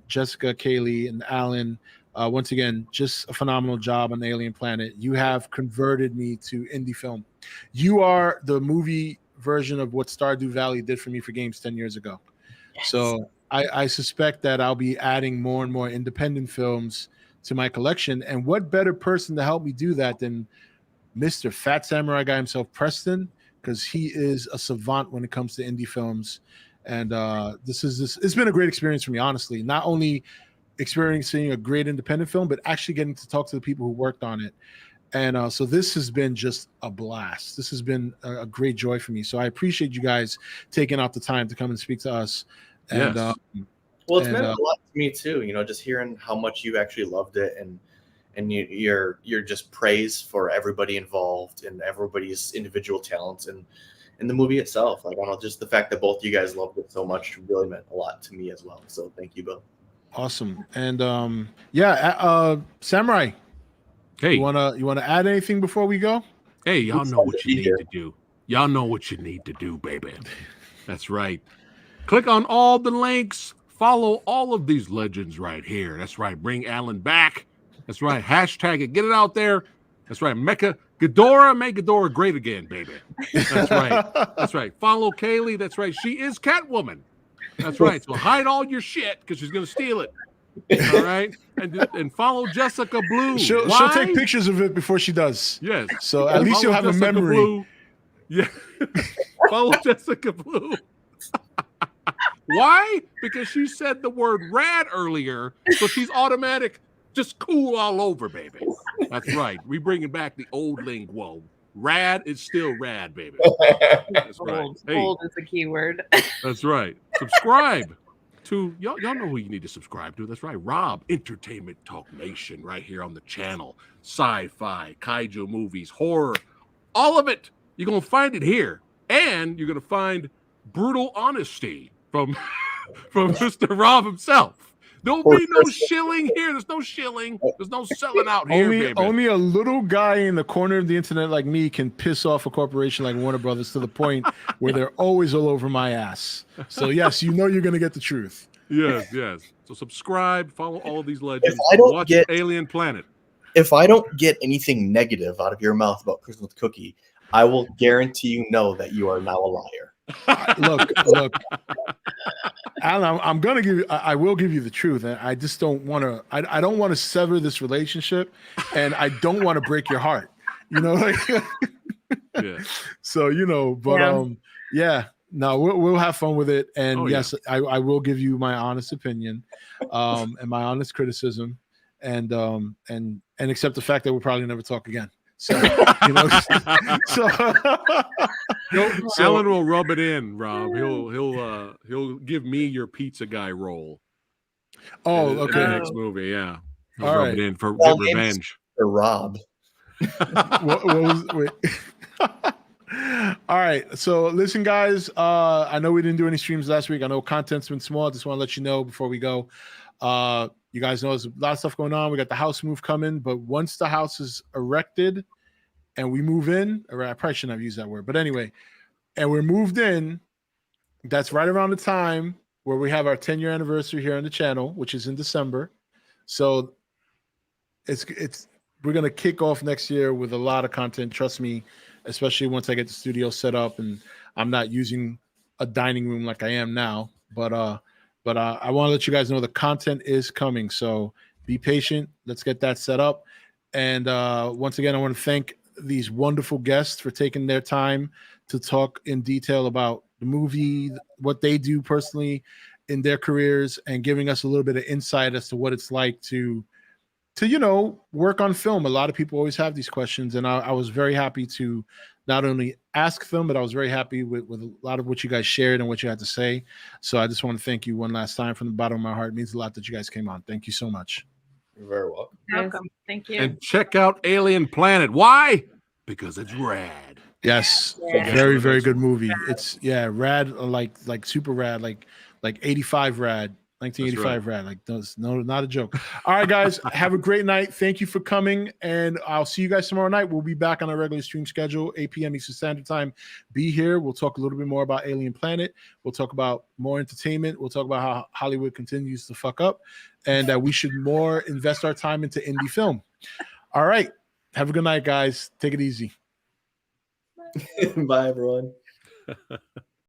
Jessica, Kaylee, and Alan. Once again, just a phenomenal job on Alien Planet. You have converted me to indie film. You are the movie version of what Stardew Valley did for me for games 10 years ago. Yes. So I suspect that I'll be adding more and more independent films to my collection. And what better person to help me do that than Mr. Fat Samurai guy himself, Preston, because he is a savant when it comes to indie films. And it's been a great experience for me, honestly. Not only experiencing a great independent film, but actually getting to talk to the people who worked on it. And so this has been just a blast. This has been a great joy for me. So I appreciate you guys taking out the time to come and speak to us. And Yes. Well, it's meant a lot to me too. You know, just hearing how much you actually loved it, and your just praise for everybody involved and everybody's individual talents and the movie itself. Like, I don't know, just the fact that both you guys loved it so much really meant a lot to me as well. So thank you both. Awesome. And Samurai, Hey, you wanna add anything before we go? hey, y'all know what you need to do. Y'all know what you need to do, baby. That's right. Click on all the links. Follow all of these legends right here. That's right. Bring Alan back. That's right. Hashtag it. Get it out there. That's right. Mecca Ghidorah, make Ghidorah great again, baby. That's right. That's right. Follow Kaylee. That's right. She is Catwoman. That's right. So hide all your shit because she's gonna steal it. All right. And follow Jessica Blue. She'll take pictures of it before she does. Yes. So at least you'll have a Jessica memory. Blue. Yeah. Follow Jessica Blue. Why? Because she said the word rad earlier, so she's automatic, just cool all over, baby. That's right. We bringing back the old lingo. Rad is still rad, baby. That's right. Hey, Old is a keyword. that's right. Subscribe to y'all know who you need to subscribe to. That's right. Rob Entertainment Talk Nation right here on the channel. Sci-fi, kaiju movies, horror, all of it. You're gonna find it here. And you're gonna find brutal honesty from Mr. Rob himself. There'll be no shilling here. There's no shilling. There's no selling out here, baby. Only a little guy in the corner of the internet like me can piss off a corporation like Warner Brothers to the point where they're always all over my ass. So yes, you know you're gonna get the truth. Yes. So subscribe, follow all of these legends. If I don't Watch get- Alien Planet. If I don't get anything negative out of your mouth about Christmas Cookie, I will guarantee you know that you are now a liar. Look, Alan, I'm gonna give you. I will give you the truth, and I just don't want to. I don't want to sever this relationship, and I don't want to break your heart. You know, like. Yeah. So but Yeah. no, we'll have fun with it, and Oh, yes, I will give you my honest opinion, and my honest criticism, and accept the fact that we'll probably never talk again. So you know, so, Alan will rub it in, Rob. He'll give me your pizza guy role. Oh, in the okay. next movie, yeah. He'll All rub right. it in for Well, get revenge. For Rob. What was wait? All right. So listen, guys. I know we didn't do any streams last week. I know content's been small. I just want to let you know before we go. You guys know there's a lot of stuff going on. We got the house move coming, but once the house is erected and we move in, or I probably shouldn't have used that word, but anyway, and we're moved in, that's right around the time where we have our 10-year anniversary here on the channel, which is in December. So it's we're gonna kick off next year with a lot of content. Trust me, especially once I get the studio set up and I'm not using a dining room like I am now. But I want to let you guys know the content is coming. So be patient. Let's get that set up. And once again, I want to thank these wonderful guests for taking their time to talk in detail about the movie, what they do personally in their careers, and giving us a little bit of insight as to what it's like to work on film. A lot of people always have these questions, and I was very happy to not only ask them, but I was very happy with a lot of what you guys shared and what you had to say. So I just want to thank you one last time from the bottom of my heart. It means a lot that you guys came on. Thank you so much. You're very welcome. Welcome. Thank you. And check out Alien Planet. Why? Because it's rad. Yes, Yeah. very, very good movie. It's rad, like super rad, like 85 rad. 1985 rad, like those. No, not a joke. All right, guys, have a great night. Thank you for coming, and I'll see you guys tomorrow night. We'll be back on our regular stream schedule, 8 p.m. Eastern Standard Time. Be here. We'll talk a little bit more about Alien Planet. We'll talk about more entertainment. We'll talk about how Hollywood continues to fuck up, and that we should more invest our time into indie film. All right, have a good night, guys. Take it easy. Bye, everyone.